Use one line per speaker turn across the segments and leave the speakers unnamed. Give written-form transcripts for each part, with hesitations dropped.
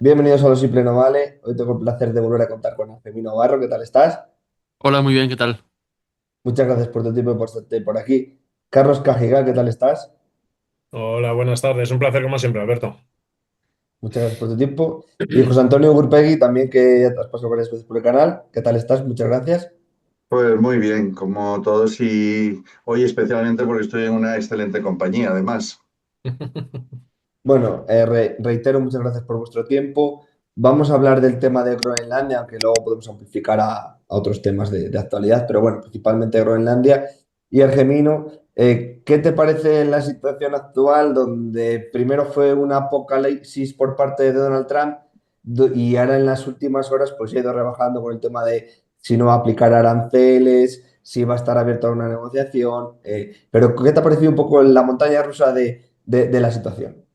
Bienvenidos a Lo Simple No Vale. Hoy tengo el placer de volver a contar con Argemino Barro. ¿Qué tal estás?
Hola, muy bien, ¿qué tal?
Muchas gracias por tu tiempo y por estarte por aquí. Carlos Cajigal, ¿qué tal estás?
Hola, buenas tardes. Un placer como siempre, Alberto.
Muchas gracias por tu tiempo. Y José Antonio Gurpegui, también que ya te has pasado varias veces por el canal. ¿Qué tal estás? Muchas gracias.
Pues muy bien, como todos y hoy especialmente porque estoy en una excelente compañía, además.
Bueno, reitero, muchas gracias por vuestro tiempo. Vamos a hablar del tema de Groenlandia, aunque luego podemos amplificar a otros temas de actualidad, pero bueno, principalmente Groenlandia. Y Argemino, ¿qué te parece la situación actual donde primero fue una apocalipsis por parte de Donald Trump y ahora en las últimas horas pues ha ido rebajando con el tema de si no va a aplicar aranceles, si va a estar abierto a una negociación? Pero ¿qué te ha parecido un poco la montaña rusa de la situación?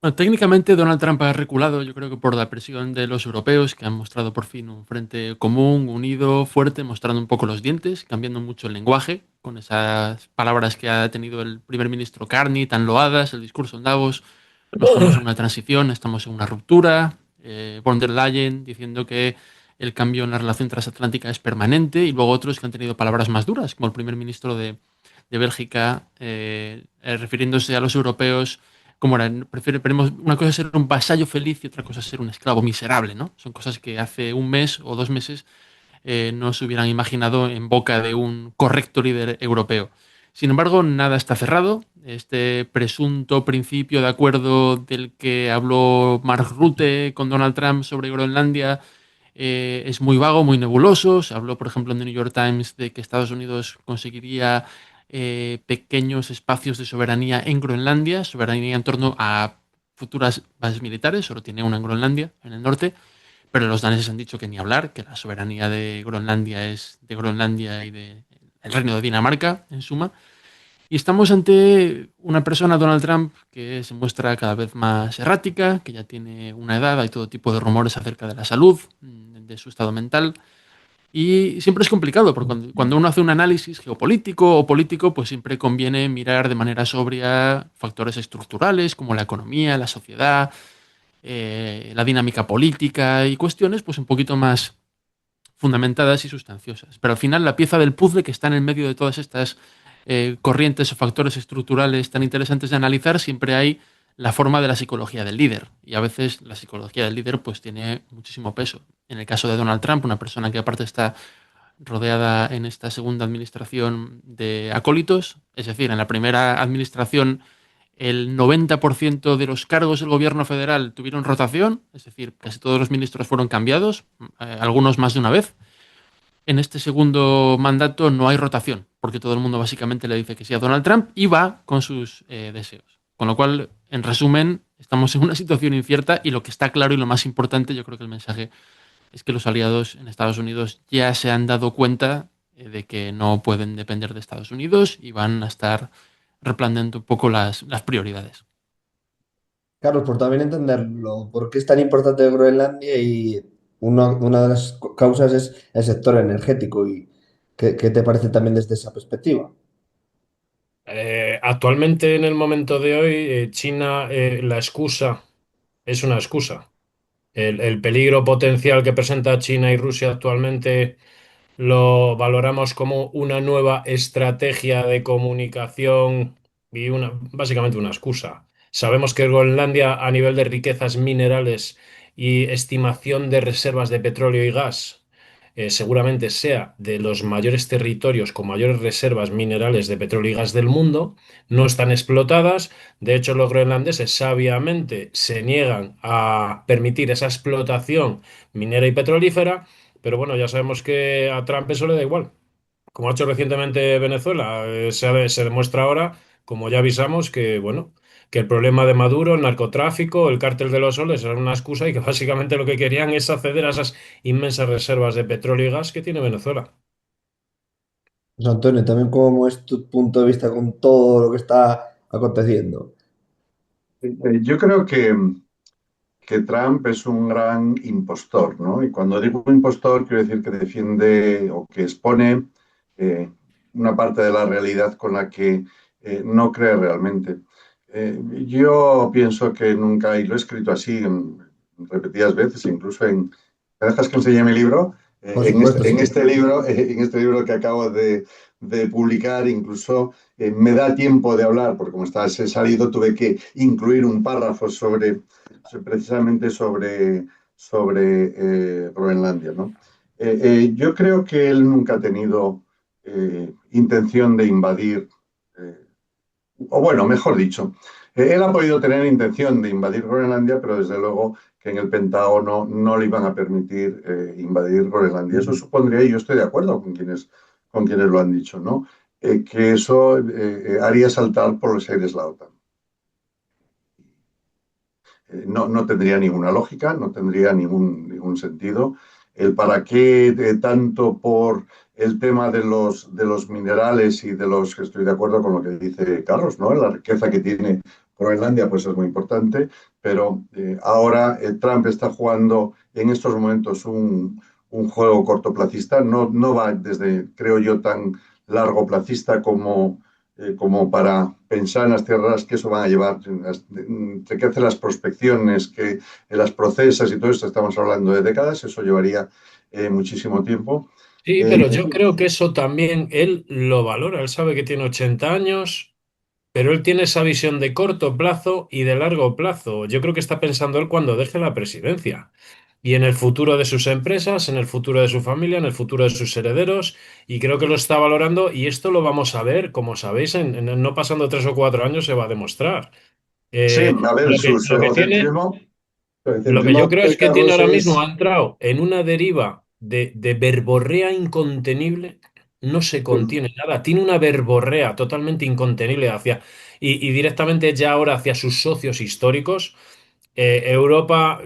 Bueno, técnicamente Donald Trump ha reculado, yo creo que por la presión de los europeos, que han mostrado por fin un frente común, unido, fuerte, mostrando un poco los dientes, cambiando mucho el lenguaje, con esas palabras que ha tenido el primer ministro Carney, tan loadas, el discurso en Davos. No estamos en una transición, estamos en una ruptura. Von der Leyen diciendo que el cambio en la relación transatlántica es permanente, y luego otros que han tenido palabras más duras, como el primer ministro de Bélgica, refiriéndose a los europeos como era, una cosa es ser un vasallo feliz y otra cosa es ser un esclavo miserable, ¿no? Son cosas que hace un mes o 2 meses no se hubieran imaginado en boca de un correcto líder europeo. Sin embargo, nada está cerrado. Este presunto principio de acuerdo del que habló Mark Rutte con Donald Trump sobre Groenlandia es muy vago, muy nebuloso. Se habló, por ejemplo, en The New York Times de que Estados Unidos conseguiría pequeños espacios de soberanía en Groenlandia, soberanía en torno a futuras bases militares, solo tiene una en Groenlandia, en el norte, pero los daneses han dicho que ni hablar, que la soberanía de Groenlandia es de Groenlandia y de el reino de Dinamarca, en suma. Y estamos ante una persona, Donald Trump, que se muestra cada vez más errática, que ya tiene una edad, hay todo tipo de rumores acerca de la salud, de su estado mental. Y siempre es complicado, porque cuando uno hace un análisis geopolítico o político, pues siempre conviene mirar de manera sobria factores estructurales como la economía, la sociedad, la dinámica política y cuestiones pues un poquito más fundamentadas y sustanciosas. Pero al final la pieza del puzzle que está en el medio de todas estas corrientes o factores estructurales tan interesantes de analizar, siempre hay la forma de la psicología del líder. Y a veces la psicología del líder pues tiene muchísimo peso. En el caso de Donald Trump, una persona que aparte está rodeada en esta segunda administración de acólitos, es decir, en la primera administración el 90% de los cargos del gobierno federal tuvieron rotación, es decir, casi todos los ministros fueron cambiados, algunos más de una vez. En este segundo mandato no hay rotación, porque todo el mundo básicamente le dice que sí a Donald Trump y va con sus deseos. Con lo cual, en resumen, estamos en una situación incierta, y lo que está claro y lo más importante, yo creo que el mensaje es que los aliados en Estados Unidos ya se han dado cuenta de que no pueden depender de Estados Unidos y van a estar replanteando un poco las prioridades.
Carlos, por también entenderlo, ¿por qué es tan importante Groenlandia? Y una de las causas es el sector energético. ¿Y qué te parece también desde esa perspectiva?
Actualmente, en el momento de hoy, China, la excusa es una excusa. El peligro potencial que presenta China y Rusia actualmente lo valoramos como una nueva estrategia de comunicación y básicamente una excusa. Sabemos que Groenlandia, a nivel de riquezas minerales y estimación de reservas de petróleo y gas, seguramente sea de los mayores territorios con mayores reservas minerales de petróleo y gas del mundo. No están explotadas. De hecho, los groenlandeses sabiamente se niegan a permitir esa explotación minera y petrolífera. Pero bueno, ya sabemos que a Trump eso le da igual. Como ha hecho recientemente Venezuela, se demuestra ahora, como ya avisamos, que bueno, que el problema de Maduro, el narcotráfico, el cártel de los soles era una excusa, y que básicamente lo que querían es acceder a esas inmensas reservas de petróleo y gas que tiene Venezuela.
José Antonio, también cómo es tu punto de vista con todo lo que está aconteciendo.
Yo creo que Trump es un gran impostor, ¿no? Y cuando digo impostor, quiero decir que defiende o que expone eh, una parte de la realidad con la que no cree realmente. Yo pienso que nunca, y lo he escrito así en repetidas veces, incluso en... ¿Me dejas que enseñe mi libro?
Por supuesto, sí.
En este libro que acabo de publicar, incluso me da tiempo de hablar, porque como he salido, tuve que incluir un párrafo precisamente sobre Groenlandia, ¿no? Yo creo que él nunca ha tenido intención de invadir, o bueno, mejor dicho, él ha podido tener intención de invadir Groenlandia, pero desde luego que en el Pentágono no le iban a permitir invadir Groenlandia. Eso supondría, y yo estoy de acuerdo con quienes lo han dicho, ¿no? Que eso haría saltar por los aires la OTAN. No tendría ninguna lógica, no tendría ningún sentido. El para qué tanto por el tema de los minerales y de los que estoy de acuerdo con lo que dice Carlos, ¿no? La riqueza que tiene Groenlandia pues es muy importante, pero ahora Trump está jugando en estos momentos un juego cortoplacista, no va desde, creo yo, tan largo placista como para pensar en las tierras que eso van a llevar, entre que hace las prospecciones, que las procesas y todo esto, estamos hablando de décadas, eso llevaría muchísimo tiempo.
Sí, pero yo creo que eso también él lo valora. Él sabe que tiene 80 años, pero él tiene esa visión de corto plazo y de largo plazo. Yo creo que está pensando él cuando deje la presidencia. Y en el futuro de sus empresas, en el futuro de su familia, en el futuro de sus herederos, y creo que lo está valorando, y esto lo vamos a ver, como sabéis, no pasando 3 o 4 años se va a demostrar.
Sí, a ver,
Lo que,
su
lo que tiene, lo que
egocentrismo
yo creo es
actual,
que tiene
Carlos,
ahora mismo,
es...
ha entrado en una deriva de verborrea incontenible, no se contiene nada, tiene una verborrea totalmente incontenible y directamente ya ahora hacia sus socios históricos. Europa,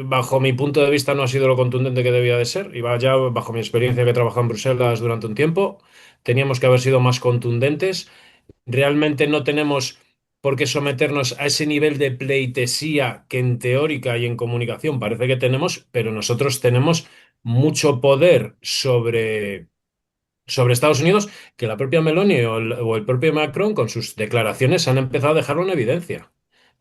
bajo mi punto de vista, no ha sido lo contundente que debía de ser. Y ya, bajo mi experiencia que he trabajado en Bruselas durante un tiempo, teníamos que haber sido más contundentes. Realmente no tenemos por qué someternos a ese nivel de pleitesía que en teórica y en comunicación parece que tenemos, pero nosotros tenemos mucho poder sobre Estados Unidos que la propia Meloni o el propio Macron con sus declaraciones han empezado a dejarlo en evidencia.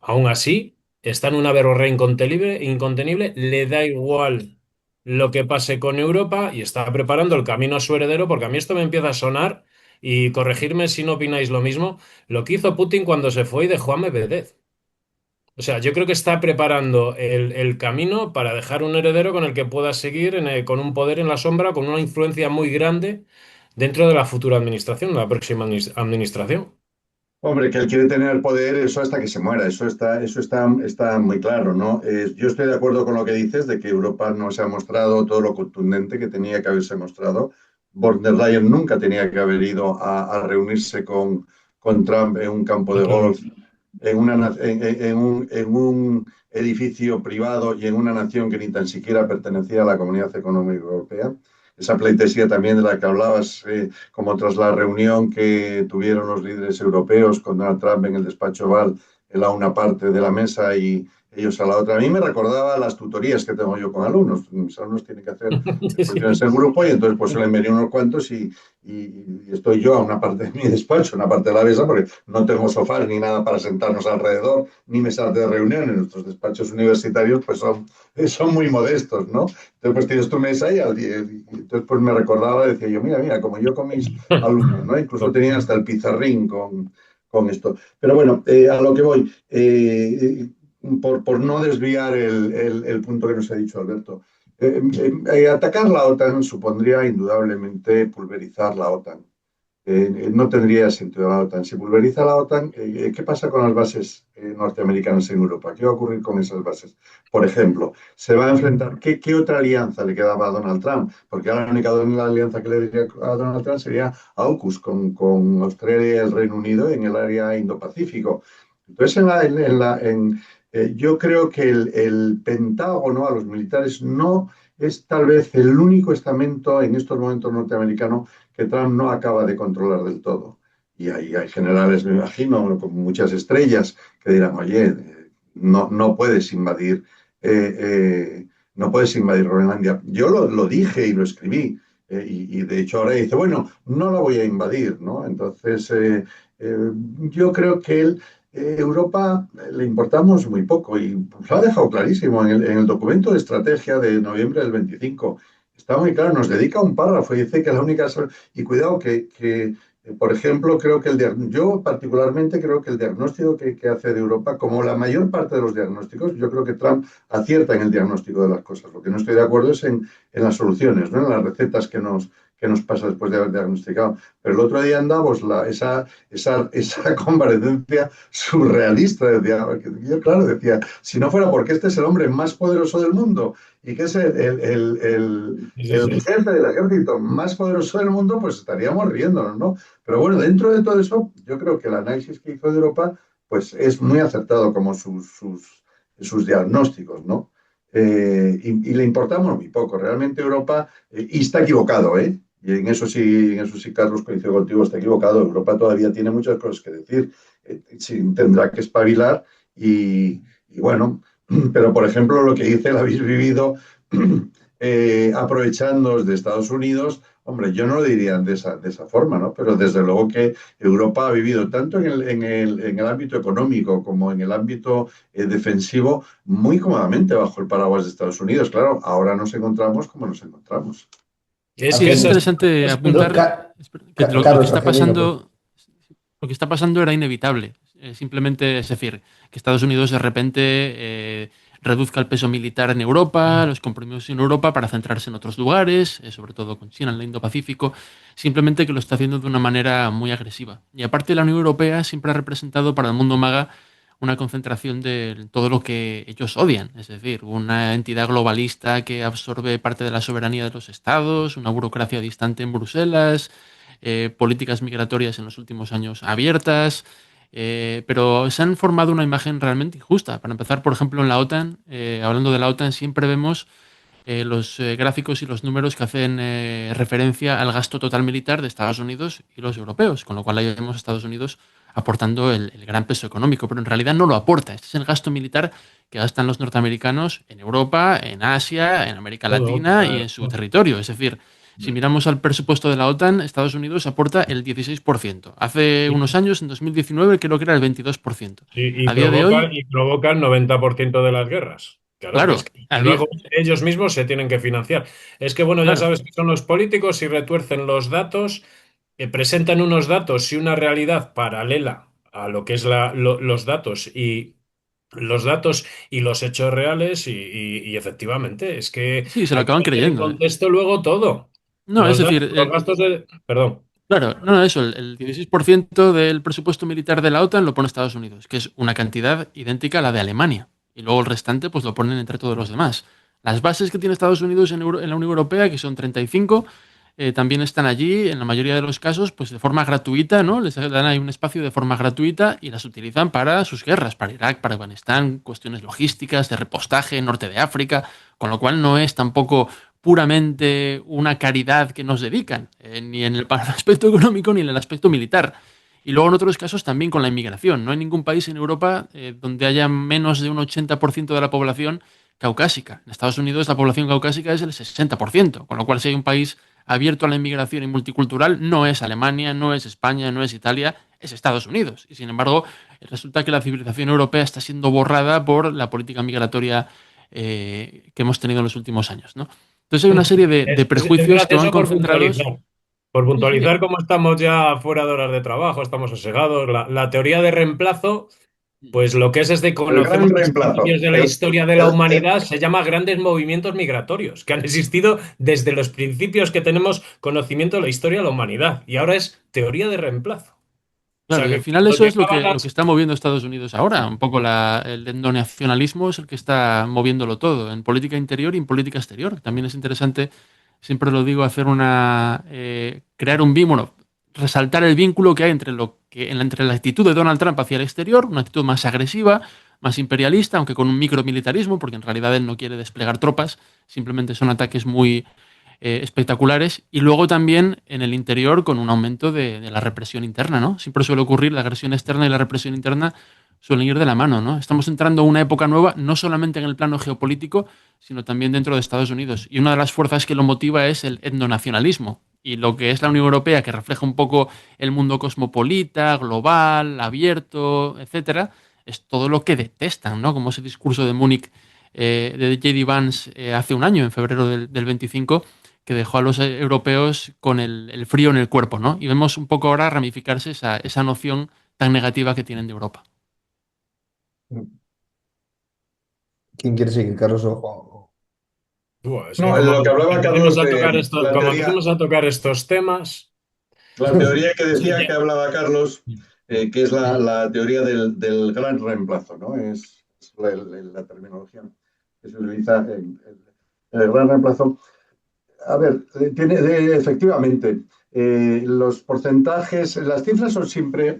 Aún así, está en una verborrea incontenible, le da igual lo que pase con Europa y está preparando el camino a su heredero, porque a mí esto me empieza a sonar, y corregirme si no opináis lo mismo, lo que hizo Putin cuando se fue y dejó a Medvedev. O sea, yo creo que está preparando el camino para dejar un heredero con el que pueda seguir con un poder en la sombra, con una influencia muy grande dentro de la futura administración, la próxima administración.
Hombre, que él quiere tener poder, eso hasta que se muera, eso está muy claro, ¿no? Yo estoy de acuerdo con lo que dices de que Europa no se ha mostrado todo lo contundente que tenía que haberse mostrado. Von der Leyen nunca tenía que haber ido a reunirse con Trump en un campo de golf,
Totalmente.
en un edificio privado y en una nación que ni tan siquiera pertenecía a la Comunidad Económica Europea. Esa pleitesía también de la que hablabas, como tras la reunión que tuvieron los líderes europeos con Donald Trump en el despacho Oval, él a una parte de la mesa y ellos a la otra. A mí me recordaba las tutorías que tengo yo con alumnos. Mis alumnos tienen que hacer exposiciones en grupo y entonces pues suelen venir unos cuantos y estoy yo a una parte de mi despacho, una parte de la mesa, porque no tengo sofá ni nada para sentarnos alrededor, ni mesas de reuniones. Nuestros despachos universitarios pues son muy modestos, ¿no? Entonces, pues tienes tu mesa y entonces pues me recordaba, decía yo, mira, como yo con mis alumnos, ¿no? Incluso tenía hasta el pizarrín con esto. Pero bueno, a lo que voy, por no desviar el punto que nos ha dicho Alberto, atacar la OTAN supondría indudablemente pulverizar la OTAN. No tendría sentido la OTAN. Si pulveriza la OTAN, ¿qué pasa con las bases norteamericanas en Europa? ¿Qué va a ocurrir con esas bases? Por ejemplo, se va a enfrentar, ¿qué otra alianza le quedaba a Donald Trump? Porque ahora la única alianza que le quedaría a Donald Trump sería AUKUS con Australia y el Reino Unido en el área Indo-Pacífico. Entonces, yo creo que el Pentágono a los militares no es tal vez el único estamento en estos momentos norteamericano que Trump no acaba de controlar del todo. Y hay generales, me imagino, con muchas estrellas que dirán, oye, no puedes invadir, no puedes invadir Groenlandia. Yo lo dije y lo escribí. Y de hecho ahora dice, bueno, no la voy a invadir, ¿no? Entonces, yo creo que Europa le importamos muy poco y lo ha dejado clarísimo en el documento de estrategia de noviembre del 25. Está muy claro, nos dedica un párrafo y dice que la única... Y cuidado por ejemplo, creo que yo particularmente creo que el diagnóstico que hace de Europa, como la mayor parte de los diagnósticos, yo creo que Trump acierta en el diagnóstico de las cosas. Lo que no estoy de acuerdo es en las soluciones, ¿no? En las recetas que nos pasa después de haber diagnosticado. Pero el otro día en Davos, esa comparecencia surrealista, yo claro decía, si no fuera porque este es el hombre más poderoso del mundo y que es
Sí,
el
sí.
jefe del ejército más poderoso del mundo, pues estaríamos riéndonos, ¿no? Pero bueno, dentro de todo eso, yo creo que el análisis que hizo de Europa, pues es muy acertado como sus diagnósticos, ¿no? Y le importamos muy poco. Realmente Europa, y está equivocado, ¿eh? Y en eso sí, Carlos, coincido contigo, está equivocado. Europa todavía tiene muchas cosas que decir. Sí, tendrá que espabilar y bueno, pero por ejemplo, lo que dice, lo habéis vivido aprovechándoos de Estados Unidos. Hombre, yo no lo diría de esa forma, ¿no? Pero desde luego que Europa ha vivido tanto en el ámbito económico como en el ámbito defensivo muy cómodamente bajo el paraguas de Estados Unidos. Claro, ahora nos encontramos como nos encontramos.
Sí, es
Argenis.
interesante
No,
apuntar que lo que
Carlos,
está
Argelino, pues.
pasando, lo que está pasando era inevitable. Simplemente es decir, que Estados Unidos de repente reduzca el peso militar en Europa, los compromisos en Europa para centrarse en otros lugares, sobre todo con China en el Indo-Pacífico, simplemente que lo está haciendo de una manera muy agresiva. Y aparte la Unión Europea siempre ha representado para el mundo maga una concentración de todo lo que ellos odian, es decir, una entidad globalista que absorbe parte de la soberanía de los estados, una burocracia distante en Bruselas, políticas migratorias en los últimos años abiertas, pero se han formado una imagen realmente injusta. Para empezar, por ejemplo, en la OTAN, hablando de la OTAN, siempre vemos los gráficos y los números que hacen referencia al gasto total militar de Estados Unidos y los europeos, con lo cual ahí vemos a Estados Unidos aportando el gran peso económico, pero en realidad no lo aporta. Este es el gasto militar que gastan los norteamericanos en Europa, en Asia, en América
Todo.
Latina y en su territorio. Es decir, si miramos al presupuesto de la OTAN, Estados Unidos aporta el 16%. Hace unos años, en 2019, creo que era el 22%.
Y
A día de hoy,
provoca el 90% de las guerras. Claro, que es
claro,
que luego ellos mismos se tienen que financiar. Es que, bueno, ya
claro.
sabes que son los políticos y retuercen los datos, presentan unos datos y una realidad paralela a lo que es los datos y los hechos reales y efectivamente es que
Sí, se lo
hay que
acaban
meter en
creyendo.
contexto luego todo.
No, es decir,
Los gastos de... Perdón.
claro, no, eso, el 16% del presupuesto militar de la OTAN lo pone Estados Unidos, que es una cantidad idéntica a la de Alemania. Y luego el restante, pues lo ponen entre todos los demás. Las bases que tiene Estados Unidos en la Unión Europea, que son 35, también están allí, en la mayoría de los casos, pues de forma gratuita, ¿no? Les dan ahí un espacio de forma gratuita y las utilizan para sus guerras, para Irak, para Afganistán, cuestiones logísticas, de repostaje, norte de África, con lo cual no es tampoco puramente una caridad que nos dedican, ni en el aspecto económico ni en el aspecto militar. Y luego en otros casos también con la inmigración. No hay ningún país en Europa donde haya menos de un 80% de la población caucásica. En Estados Unidos la población caucásica es el 60%, con lo cual si hay un país abierto a la inmigración y multicultural, no es Alemania, no es España, no es Italia, es Estados Unidos. Y sin embargo, resulta que la civilización europea está siendo borrada por la política migratoria que hemos tenido en los últimos años, ¿no? Entonces hay una serie de
Es
prejuicios que van
gracioso por
concentrados.
puntualizar. Por
Sí, sí,
puntualizar cómo estamos ya fuera de horas de trabajo, estamos sosegados. La teoría de reemplazo, pues lo que es desde
El gran
conocemos los
reemplazo.
principios de la historia de la humanidad, se llama grandes movimientos migratorios, que han existido desde los principios que tenemos conocimiento de la historia de la humanidad. Y ahora es teoría de reemplazo. O
claro,
sea
y al
que
final
cuando
eso es
llegaban
lo que
las...
está moviendo a Estados Unidos ahora. Un poco el endonacionalismo es el que está moviéndolo todo, en política interior y en política exterior. También es interesante, siempre lo digo, crear un vínculo, resaltar el vínculo que hay entre la actitud de Donald Trump hacia el exterior, una actitud más agresiva, más imperialista, aunque con un micromilitarismo, porque en realidad él no quiere desplegar tropas, simplemente son ataques muy espectaculares, y luego también en el interior con un aumento de la represión interna, ¿no? Siempre suele ocurrir, la agresión externa y la represión interna suelen ir de la mano, ¿no? Estamos entrando a una época nueva, no solamente en el plano geopolítico, sino también dentro de Estados Unidos. Y una de las fuerzas que lo motiva es el etnonacionalismo. Y lo que es la Unión Europea, que refleja un poco el mundo cosmopolita, global, abierto, etcétera, es todo lo que detestan, ¿no? Como ese discurso de Múnich de J.D. Vance hace un año, en febrero del 25, que dejó a los europeos con el frío en el cuerpo, ¿no? Y vemos un poco ahora ramificarse esa noción tan negativa que tienen de Europa.
¿Quién quiere seguir, Carlos o Juan?
Buah, es que
No, lo que hablaba Carlos de la
como
teoría,
empecemos a tocar estos temas.
la teoría que decía que
Ya.
hablaba Carlos, que es la teoría del gran reemplazo, ¿no? Es la terminología que se utiliza en el gran reemplazo. A ver, efectivamente, los porcentajes, las cifras son siempre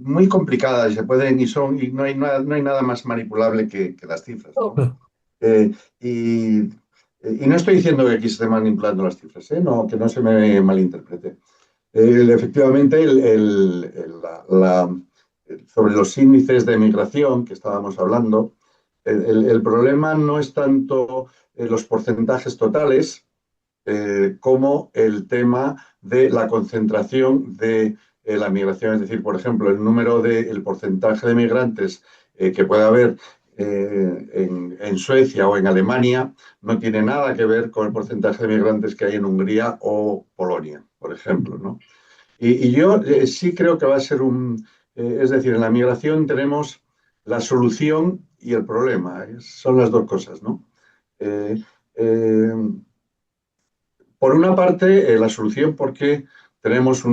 muy complicadas y se pueden y no hay nada más manipulable que las cifras, ¿no? Eh, y, y no estoy diciendo que aquí se estén manipulando las cifras, ¿eh? No, que no se me malinterprete. Efectivamente, sobre los índices de migración que estábamos hablando, el problema no es tanto los porcentajes totales como el tema de la concentración de la migración. Es decir, por ejemplo, el porcentaje de migrantes que puede haber en Suecia o en Alemania no tiene nada que ver con el porcentaje de migrantes que hay en Hungría o Polonia, por ejemplo, ¿no? Y yo sí creo que va a ser es decir, en la migración tenemos la solución y el problema. Son las dos cosas, ¿no? Eh, eh, por una parte, la solución porque tenemos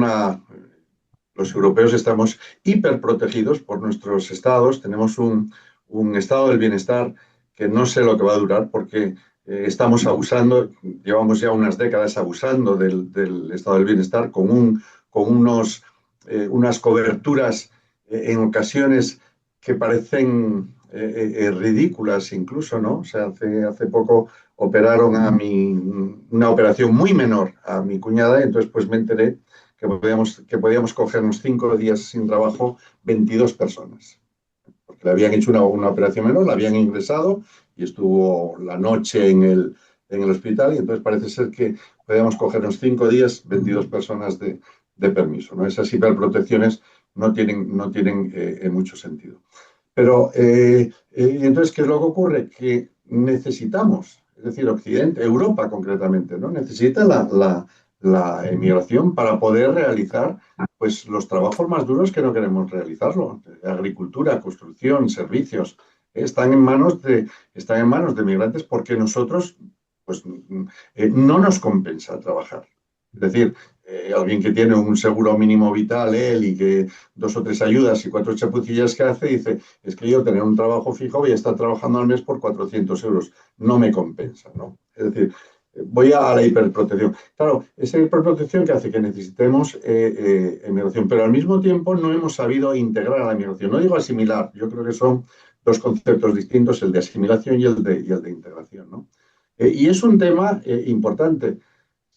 los europeos estamos hiperprotegidos por nuestros estados, tenemos un estado del bienestar que no sé lo que va a durar porque estamos abusando, llevamos ya unas décadas abusando del estado del bienestar con unas coberturas en ocasiones que parecen ridículas incluso, ¿no? O sea, hace poco operaron una operación muy menor a mi cuñada y entonces pues me enteré que podíamos cogernos 5 días sin trabajo 22 personas. Porque le habían hecho una operación menor, la habían ingresado y estuvo la noche en el hospital y entonces parece ser que podíamos cogernos 5 días 22 personas de permiso, ¿no? Esas hiperprotecciones no tienen mucho sentido. Pero, entonces, ¿qué es lo que ocurre? Que necesitamos, es decir, Occidente, Europa concretamente, ¿no? Necesita la emigración para poder realizar pues, los trabajos más duros que no queremos realizarlo. Agricultura, construcción, servicios, están en manos de migrantes porque nosotros pues, no nos compensa trabajar. Es decir, alguien que tiene un seguro mínimo vital, él, y que 2 o 3 ayudas y 4 chapucillas que hace, dice, es que yo tener un trabajo fijo voy a estar trabajando al mes por 400 euros. No me compensa, ¿no? Es decir, voy a la hiperprotección. Claro, esa hiperprotección que hace que necesitemos emigración, pero al mismo tiempo no hemos sabido integrar a la emigración. No digo asimilar, yo creo que son dos conceptos distintos, el de asimilación y el de integración, ¿no? Y es un tema importante.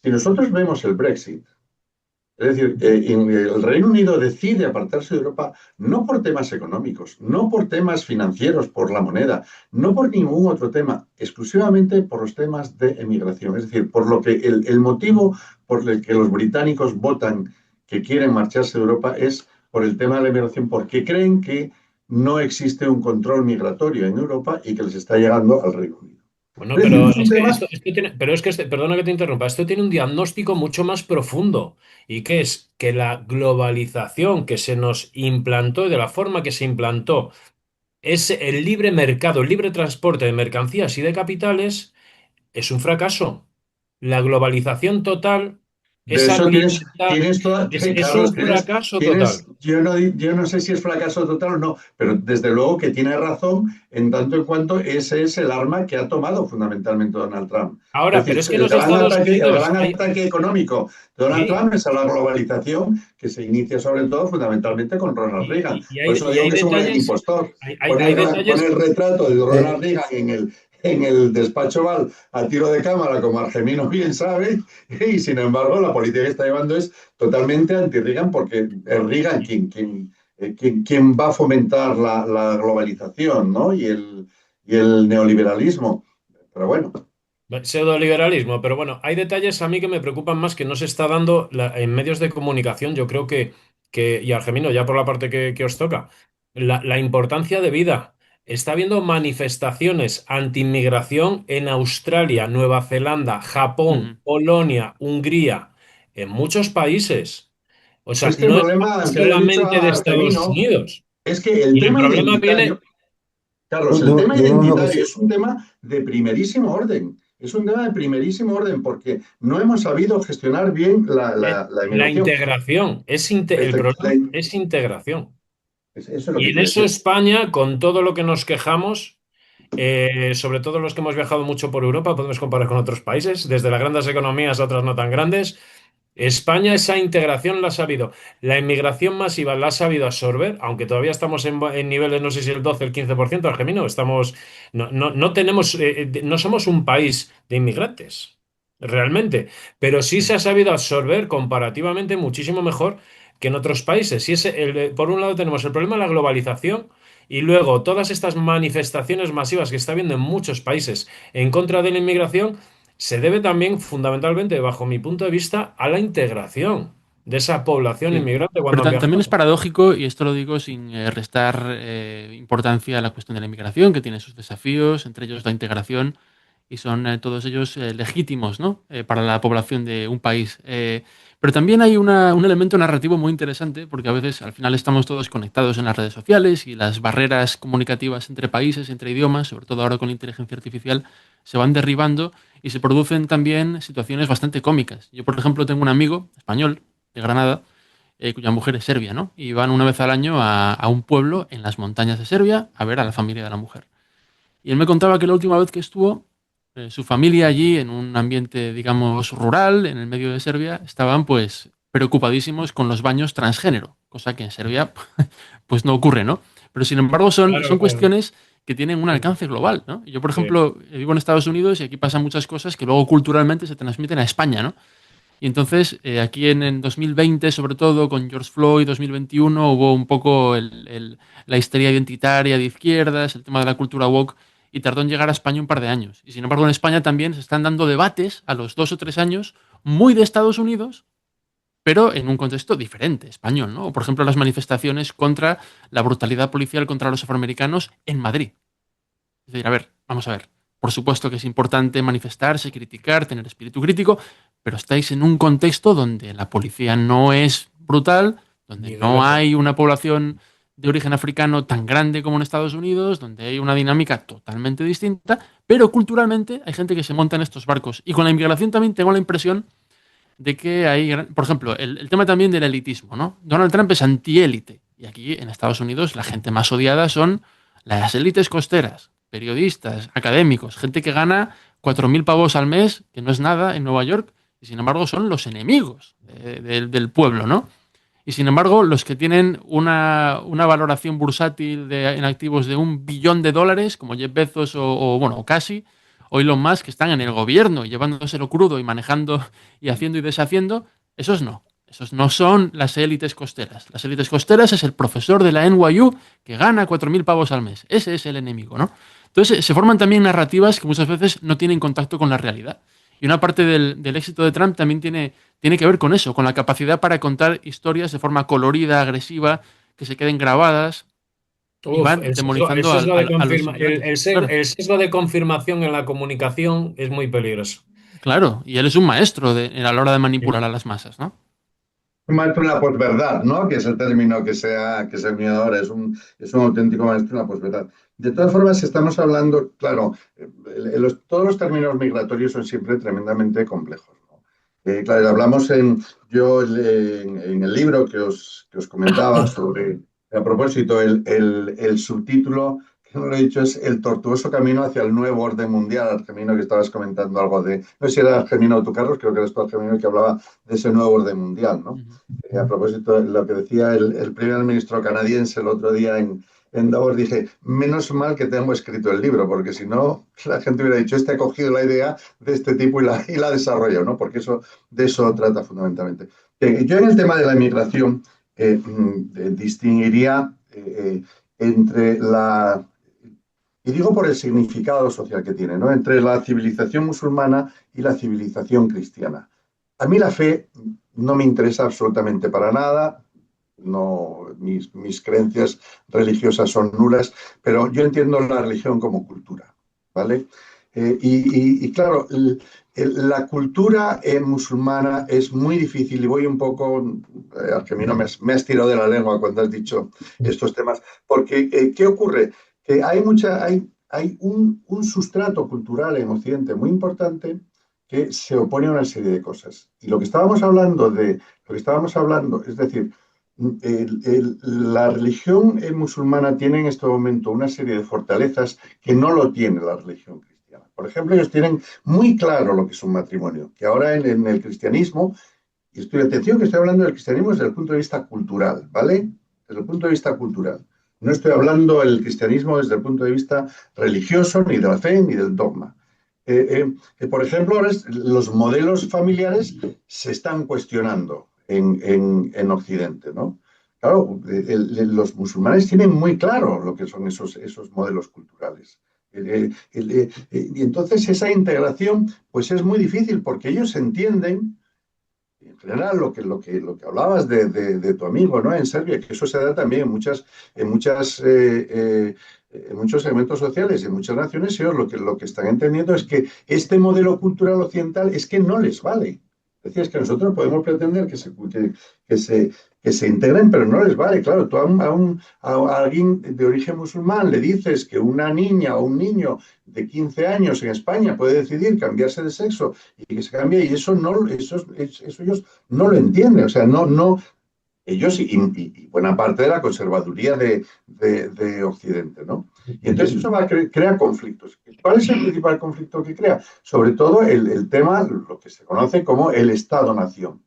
Si nosotros vemos el Brexit, es decir, el Reino Unido decide apartarse de Europa no por temas económicos, no por temas financieros, por la moneda, no por ningún otro tema, exclusivamente por los temas de emigración. Es decir, por lo que el motivo por el que los británicos votan que quieren marcharse de Europa es por el tema de la emigración, porque creen que no existe un control migratorio en Europa y que les está llegando al Reino Unido.
Bueno,
Es decir,
pero
es un
es que
tema.
perdona que te interrumpa, esto tiene un diagnóstico mucho más profundo y que es que la globalización que se nos implantó y de la forma que se implantó es el libre mercado, el libre transporte de mercancías y de capitales es un fracaso. La globalización total,
De
esa
eso tienes,
libertad,
tienes toda,
es
Carlos,
un fracaso total.
yo no sé si es fracaso total o no, pero desde luego que tiene razón en tanto en cuanto ese es el arma que ha tomado fundamentalmente Donald Trump.
Ahora,
Es
pero
decir,
es que
el
los
gran
Estados
ataque, el
Unidos,
gran ataque económico de Donald
sí,
Trump es a la globalización que se inicia sobre todo fundamentalmente con Ronald Reagan.
y
Por
hay,
eso
y
digo
hay
que es un gran
detalles,
impostor.
hay
Pone el retrato de Ronald
Eh,
Reagan en el despacho va a tiro de cámara, como Argemino bien sabe, y sin embargo la política que está llevando es totalmente anti-Reagan, porque es Reagan quien va a fomentar la globalización, ¿no? Y el neoliberalismo. Pero bueno,
Pseudoliberalismo, pero bueno, hay detalles a mí que me preocupan más que no se está dando en medios de comunicación. Yo creo y Argemino, ya por la parte que os toca, la importancia de vida. Está habiendo manifestaciones anti-inmigración en Australia, Nueva Zelanda, Japón,
Ujú.
Polonia, Hungría, en muchos países. O sea,
es que el
no es
problema, el que le he dicho
solamente de
a
Estados
Argemino,
Unidos.
es que el
Y el
tema
problema
identitario,
viene,
Carlos,
No,
el tema
no, que
identitario
sí.
es un tema de primerísimo orden. Es un tema de primerísimo orden porque no hemos sabido gestionar bien la,
es
la, la
la
inmigración.
integración. El problema es integración.
Eso es lo que
Y en
quiero
eso
decir.
España, con todo lo que nos quejamos, sobre todo los que hemos viajado mucho por Europa, podemos comparar con otros países, desde las grandes economías a otras no tan grandes. España esa integración la ha sabido, la inmigración masiva la ha sabido absorber, aunque todavía estamos en niveles, no sé si el 12 el 15%, Argemino, no tenemos, no somos un país de inmigrantes, realmente, pero sí se ha sabido absorber comparativamente muchísimo mejor que en otros países. Por un lado tenemos el problema de la globalización y luego todas estas manifestaciones masivas que está habiendo en muchos países en contra de la inmigración se debe también, fundamentalmente, bajo mi punto de vista, a la integración de esa población
Sí.
inmigrante
Pero
cuando han
también es
viajado.
paradójico, y esto lo digo sin restar importancia a la cuestión de la inmigración, que tiene sus desafíos, entre ellos la integración, y son todos ellos legítimos, ¿no? Para la población de un país. Pero también hay un elemento narrativo muy interesante, porque a veces al final estamos todos conectados en las redes sociales y las barreras comunicativas entre países, entre idiomas, sobre todo ahora con la inteligencia artificial, se van derribando y se producen también situaciones bastante cómicas. Yo, por ejemplo, tengo un amigo español de Granada, cuya mujer es serbia, ¿no? Y van una vez al año a un pueblo en las montañas de Serbia a ver a la familia de la mujer. Y él me contaba que la última vez que estuvo, su familia allí, en un ambiente, digamos, rural, en el medio de Serbia, estaban pues preocupadísimos con los baños transgénero, cosa que en Serbia pues no ocurre, ¿no? Pero sin embargo son
Claro, claro.
cuestiones que tienen un alcance global, ¿no? Yo, por
Sí.
ejemplo, vivo en Estados Unidos y aquí pasan muchas cosas que luego culturalmente se transmiten a España, ¿no? Y entonces, aquí en 2020, sobre todo, con George Floyd, 2021, hubo un poco la histeria identitaria de izquierdas, el tema de la cultura woke, y tardó en llegar a España un par de años. Y sin embargo, en España también se están dando debates a los 2 o 3 años, muy de Estados Unidos, pero en un contexto diferente, español, ¿no? O, por ejemplo, las manifestaciones contra la brutalidad policial contra los afroamericanos en Madrid. Es decir, a ver, vamos a ver. Por supuesto que es importante manifestarse, criticar, tener espíritu crítico, pero estáis en un contexto donde la policía no es brutal, donde
Ni de
no
lejos.
hay una población de origen africano tan grande como en Estados Unidos, donde hay una dinámica totalmente distinta, pero culturalmente hay gente que se monta en estos barcos. Y con la inmigración también tengo la impresión de que hay, por ejemplo, el tema también del elitismo, ¿no? Donald Trump es antiélite. Y aquí en Estados Unidos la gente más odiada son las élites costeras, periodistas, académicos, gente que gana 4.000 pavos al mes, que no es nada en Nueva York, y sin embargo son los enemigos del pueblo, ¿no? Y sin embargo, los que tienen una valoración bursátil en activos de $1 billón, como Jeff Bezos bueno, o casi, o Elon Musk, que están en el gobierno, llevándoselo crudo y manejando y haciendo y deshaciendo, esos no. Esos no son las élites costeras. Las élites costeras es el profesor de la NYU que gana 4.000 pavos al mes. Ese es el enemigo, ¿no? Entonces se forman también narrativas que muchas veces no tienen contacto con la realidad. Y una parte del éxito de Trump también tiene que ver con eso, con la capacidad para contar historias de forma colorida, agresiva, que se queden grabadas y
Uf,
van demonizando a los inmigrantes. Claro,
el sesgo de confirmación en la comunicación es muy peligroso.
claro, y él es un maestro a la hora de manipular a las masas, ¿no?
Un maestro en la posverdad, ¿no? Que es el término que se ha venido ahora, es un auténtico maestro en la posverdad. De todas formas, estamos hablando, claro, todos los términos migratorios son siempre tremendamente complejos, ¿no? Claro, hablamos en el libro que os comentaba sobre, a propósito, el subtítulo, que no lo he dicho, es El tortuoso camino hacia el nuevo orden mundial. Argemino, que estabas comentando algo no sé si era Argemino o tú, Carlos, creo que eres tú, Argemino, que hablaba de ese nuevo orden mundial, ¿no?
Ujú.
A propósito de lo que decía el primer ministro canadiense el otro día en Davos, dije, menos mal que tengo escrito el libro, porque si no, la gente hubiera dicho, este ha cogido la idea de este tipo y la ha desarrollado, ¿no? Porque de eso trata fundamentalmente. Yo en el tema de la inmigración distinguiría entre la, y digo por el significado social que tiene, ¿no? Entre la civilización musulmana y la civilización cristiana. A mí la fe no me interesa absolutamente para nada, no, mis creencias religiosas son nulas, pero yo entiendo la religión como cultura, ¿vale? Y claro, la cultura musulmana es muy difícil y voy un poco, Argemino, me has tirado de la lengua cuando has dicho estos temas, porque ¿qué ocurre? Que hay un sustrato cultural en Occidente muy importante que se opone a una serie de cosas. Y lo que estábamos hablando, es decir, la religión musulmana tiene en este momento una serie de fortalezas que no lo tiene la religión cristiana. Por ejemplo, ellos tienen muy claro lo que es un matrimonio, que ahora en el cristianismo, y atención que estoy hablando del cristianismo desde el punto de vista cultural, ¿vale? Desde el punto de vista cultural. No estoy hablando del cristianismo desde el punto de vista religioso, ni de la fe, ni del dogma. Por ejemplo, ahora los modelos familiares se están cuestionando en Occidente, ¿no? Claro, los musulmanes tienen muy claro lo que son esos modelos culturales. Y entonces esa integración pues es muy difícil porque ellos entienden, en general, lo que hablabas de tu amigo, ¿no? En Serbia, que eso se da también en muchos segmentos sociales y en muchas naciones, ellos lo que están entendiendo es que este modelo cultural occidental es que no les vale. Es decir, es que nosotros podemos pretender que se integren, pero no les vale. Claro, tú a alguien de origen musulmán le dices que una niña o un niño de 15 años en España puede decidir cambiarse de sexo y que se cambie, y eso ellos no lo entienden. O sea, ellos y buena parte de la conservaduría de Occidente, ¿no? Y entonces eso crea conflictos. ¿Cuál es el principal conflicto que crea? Sobre todo el tema, lo que se conoce como el Estado-Nación.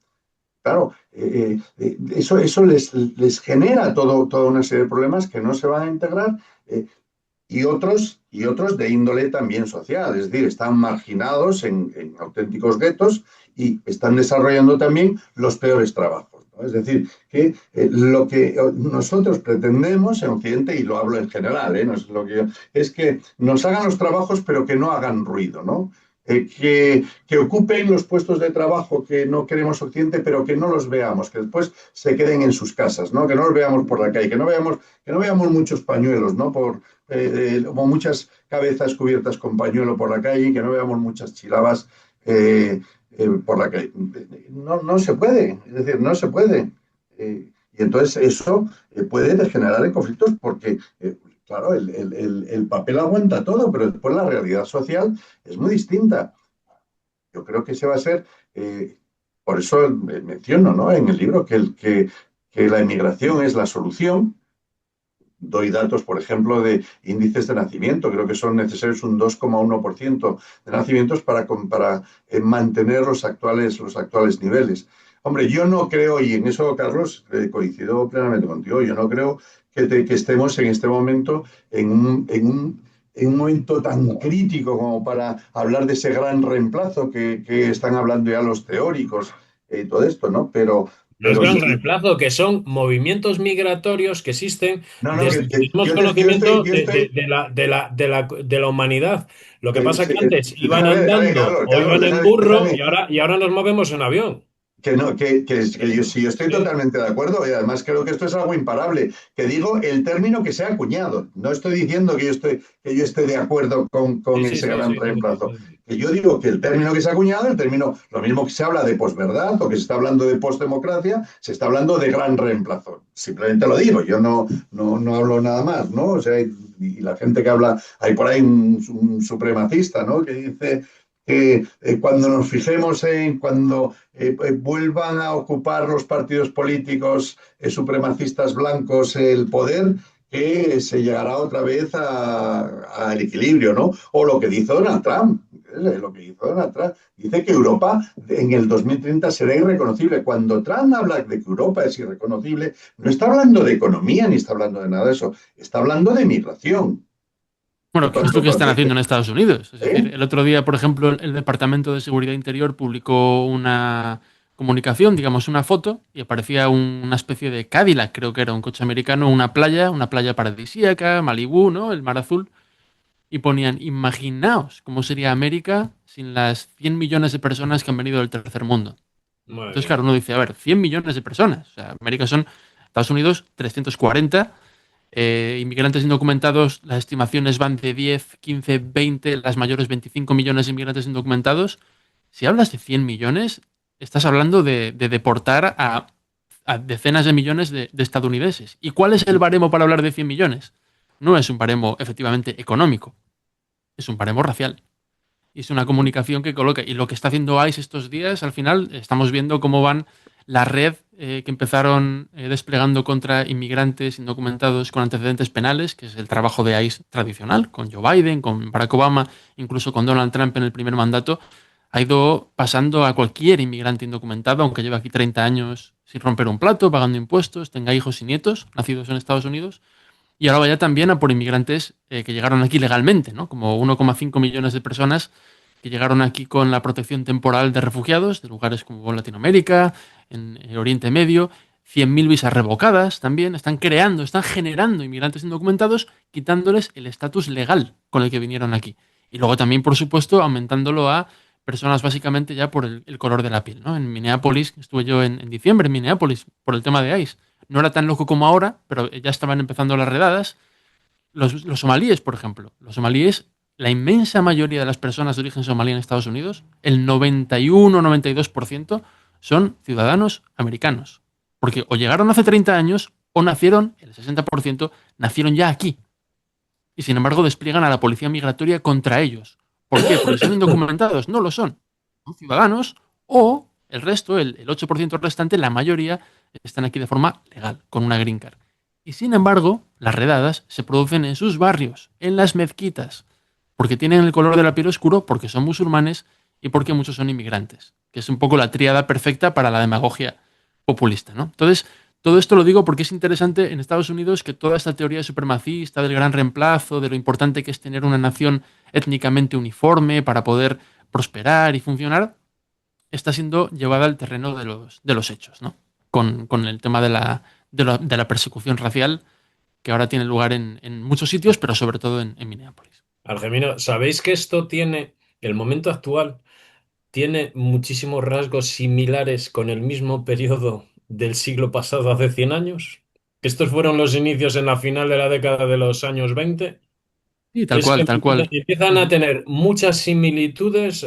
Claro, eso les genera toda una serie de problemas que no se van a integrar y otros de índole también social, es decir, están marginados en auténticos guetos y están desarrollando también los peores trabajos, ¿no? Es decir, que lo que nosotros pretendemos en Occidente, y lo hablo en general, no es es que nos hagan los trabajos pero que no hagan ruido, ¿no? Que ocupen los puestos de trabajo que no queremos Occidente, pero que no los veamos, que después se queden en sus casas, ¿no? Que no los veamos por la calle, que no veamos muchos pañuelos, ¿no? Como muchas cabezas cubiertas con pañuelo por la calle, y que no veamos muchas chilabas por la calle. No se puede, es decir, no se puede. Y entonces eso puede degenerar en conflictos porque claro, el papel aguanta todo, pero después la realidad social es muy distinta. Yo creo que ese va a ser, por eso menciono, ¿no? En el libro que la inmigración es la solución. Doy datos, por ejemplo, de índices de nacimiento. Creo que son necesarios un 2,1% de nacimientos para mantener los actuales niveles. Hombre, yo no creo, y en eso, Carlos, coincido plenamente contigo, yo no creo que estemos en este momento en un momento tan crítico como para hablar de ese gran reemplazo que están hablando ya los teóricos y todo esto, ¿no?
No es
Pero
gran
yo,
reemplazo, que son movimientos migratorios que existen
no,
desde que tenemos conocimiento de la humanidad. Lo que pasa es que antes iban
a ver,
andando o
Carlos,
iban en burro
déjame,
y ahora nos movemos en avión.
que no, que yo estoy
Sí,
totalmente de acuerdo y además creo que esto es algo imparable. Que digo el término que se ha acuñado. No estoy diciendo que yo esté de acuerdo con
sí, sí,
ese
sí,
gran
sí, sí,
reemplazo.
sí.
Que yo digo que el término que se ha acuñado, lo mismo que se habla de posverdad o que se está hablando de postdemocracia, se está hablando de gran reemplazo. Simplemente lo digo, yo no hablo nada más, ¿no? O sea, y la gente que habla, hay por ahí un supremacista, ¿no? Que dice que cuando nos fijemos cuando vuelvan a ocupar los partidos políticos supremacistas blancos el poder, que se llegará otra vez al equilibrio, ¿no? O lo que dice Donald Trump. lo que hizo Donald Trump. Dice que Europa en el 2030 será irreconocible. Cuando Trump habla de que Europa es irreconocible, no está hablando de economía ni está hablando de nada de eso. Está hablando de migración.
Bueno, que es lo que están haciendo en Estados Unidos. Es decir,
¿Eh?
el otro día, por ejemplo, el Departamento de Seguridad Interior publicó una comunicación, digamos, una foto, y aparecía una especie de Cadillac, creo que era un coche americano, una playa paradisíaca, Malibú, ¿no? El mar azul. Y ponían, imaginaos cómo sería América sin las 100 millones de personas que han venido del tercer mundo.
Madre
Entonces,
mía.
claro, uno dice, a ver, 100 millones de personas. O sea, América son Estados Unidos 340, inmigrantes indocumentados, las estimaciones van de 10, 15, 20, las mayores 25 millones de inmigrantes indocumentados. Si hablas de 100 millones, estás hablando de deportar a decenas de millones de estadounidenses. ¿Y cuál es el baremo para hablar de 100 millones? No es un baremo efectivamente económico, es un baremo racial. Y es una comunicación que coloca. Y lo que está haciendo ICE estos días, al final, estamos viendo cómo van la red que empezaron desplegando contra inmigrantes indocumentados con antecedentes penales, que es el trabajo de ICE tradicional, con Joe Biden, con Barack Obama, incluso con Donald Trump en el primer mandato, ha ido pasando a cualquier inmigrante indocumentado, aunque lleve aquí 30 años sin romper un plato, pagando impuestos, tenga hijos y nietos nacidos en Estados Unidos. Y ahora vaya también a por inmigrantes que llegaron aquí legalmente, ¿no? Como 1,5 millones de personas que llegaron aquí con la protección temporal de refugiados de lugares como Latinoamérica, en Oriente Medio, 100.000 visas revocadas también, están creando, están generando inmigrantes indocumentados, quitándoles el estatus legal con el que vinieron aquí. Y luego también, por supuesto, aumentándolo a personas básicamente ya por el color de la piel, ¿no? En Minneapolis, estuve yo en diciembre en Minneapolis por el tema de ICE. No era tan loco como ahora, pero ya estaban empezando las redadas. Los somalíes, por ejemplo. Los somalíes, la inmensa mayoría de las personas de origen somalí en Estados Unidos, el 91-92%, son ciudadanos americanos. Porque o llegaron hace 30 años o nacieron, el 60%, nacieron ya aquí. Y sin embargo despliegan a la policía migratoria contra ellos. ¿Por qué? Porque son indocumentados. No lo son. Son ciudadanos o el resto, el 8% restante, la mayoría, están aquí de forma legal, con una green card. Y sin embargo, las redadas se producen en sus barrios, en las mezquitas, porque tienen el color de la piel oscuro, porque son musulmanes y porque muchos son inmigrantes, que es un poco la tríada perfecta para la demagogia populista, ¿no? Entonces, todo esto lo digo porque es interesante en Estados Unidos que toda esta teoría supremacista del gran reemplazo, de lo importante que es tener una nación étnicamente uniforme para poder prosperar y funcionar, está siendo llevada al terreno de los hechos, ¿no? Con el tema de la persecución racial que ahora tiene lugar en muchos sitios, pero sobre todo en Minneapolis.
Algemino, ¿sabéis que esto tiene, el momento actual, tiene muchísimos rasgos similares con el mismo periodo del siglo pasado, hace 100 años? Estos fueron los inicios en la final de la década de los años 20.
Sí, tal
Es que
cual, tal cual.
empiezan a tener muchas similitudes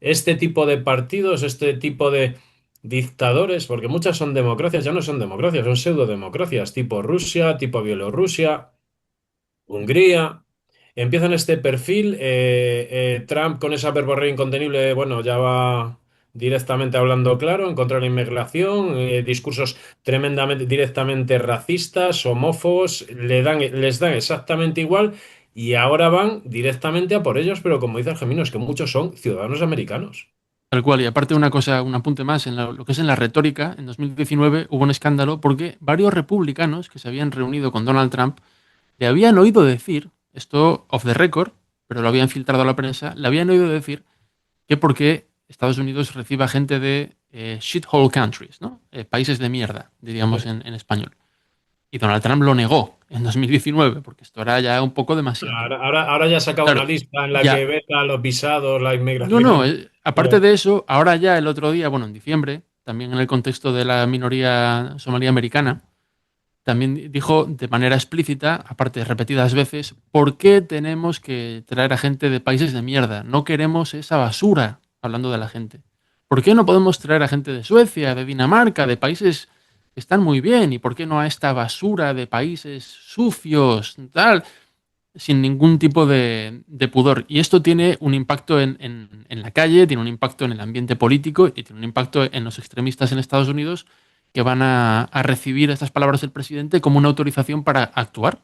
este tipo de partidos, este tipo de dictadores, porque muchas son democracias, ya no son democracias, son pseudodemocracias, tipo Rusia, tipo Bielorrusia, Hungría. Empiezan este perfil, Trump con esa verborrea incontenible, bueno, ya va directamente hablando claro en contra de la inmigración, discursos tremendamente, directamente racistas, homófobos, les dan exactamente igual y ahora van directamente a por ellos, pero como dice Argemino, es que muchos son ciudadanos americanos.
Tal cual. Y aparte una cosa, un apunte más, en lo que es en la retórica, en 2019 hubo un escándalo porque varios republicanos que se habían reunido con Donald Trump le habían oído decir, esto off the record, pero lo habían filtrado a la prensa, le habían oído decir que porque Estados Unidos recibe a gente de shithole countries, ¿no? Países de mierda, diríamos en español. Y Donald Trump lo negó en 2019, porque esto era ya un poco demasiado.
Ahora ya ha sacado una
Claro,
lista en la que
ya.
veta los visados, la
No, no,
inmigración.
aparte de eso, ahora ya el otro día, bueno, en diciembre, también en el contexto de la minoría somalí americana, también dijo de manera explícita, aparte de repetidas veces, ¿por qué tenemos que traer a gente de países de mierda? No queremos esa basura, hablando de la gente. ¿Por qué no podemos traer a gente de Suecia, de Dinamarca, de países que están muy bien? ¿Y por qué no a esta basura de países sucios, tal? Sin ningún tipo de pudor. Y esto tiene un impacto en la calle, tiene un impacto en el ambiente político y tiene un impacto en los extremistas en Estados Unidos que van a recibir estas palabras del presidente como una autorización para actuar.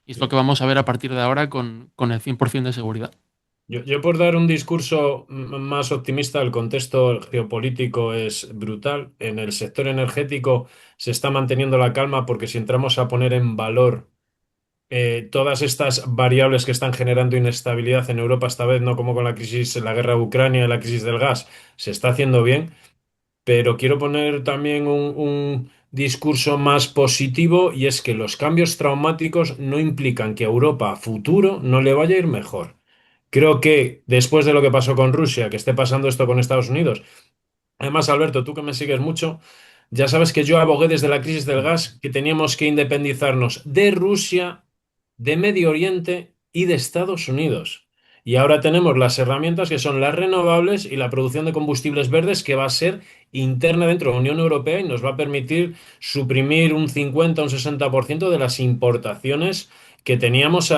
Y es lo que vamos a ver a partir de ahora con el 100% de seguridad.
Yo por dar un discurso más optimista, el contexto geopolítico es brutal. En el sector energético se está manteniendo la calma porque si entramos a poner en valor todas estas variables que están generando inestabilidad en Europa esta vez, no como con la crisis, la guerra de Ucrania, la crisis del gas, se está haciendo bien, pero quiero poner también un discurso más positivo y es que los cambios traumáticos no implican que a Europa a futuro no le vaya a ir mejor. Creo que después de lo que pasó con Rusia, que esté pasando esto con Estados Unidos, además, Alberto, tú que me sigues mucho, ya sabes que yo abogué desde la crisis del gas que teníamos que independizarnos de Rusia, de Medio Oriente y de Estados Unidos. Y ahora tenemos las herramientas que son las renovables y la producción de combustibles verdes que va a ser interna dentro de la Unión Europea y nos va a permitir suprimir un 50 o un 60% de las importaciones que teníamos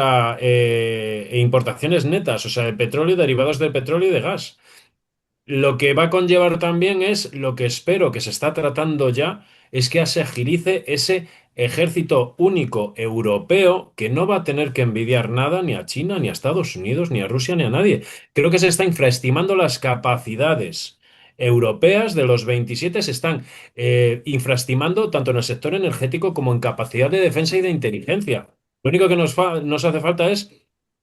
importaciones netas, o sea, de petróleo, derivados de petróleo y de gas. Lo que va a conllevar también es lo que espero que se está tratando ya, es que se agilice ese ejército único europeo que no va a tener que envidiar nada ni a China, ni a Estados Unidos, ni a Rusia, ni a nadie. Creo que se está infraestimando las capacidades europeas de los 27, se están infraestimando tanto en el sector energético como en capacidad de defensa y de inteligencia. Lo único que nos hace falta es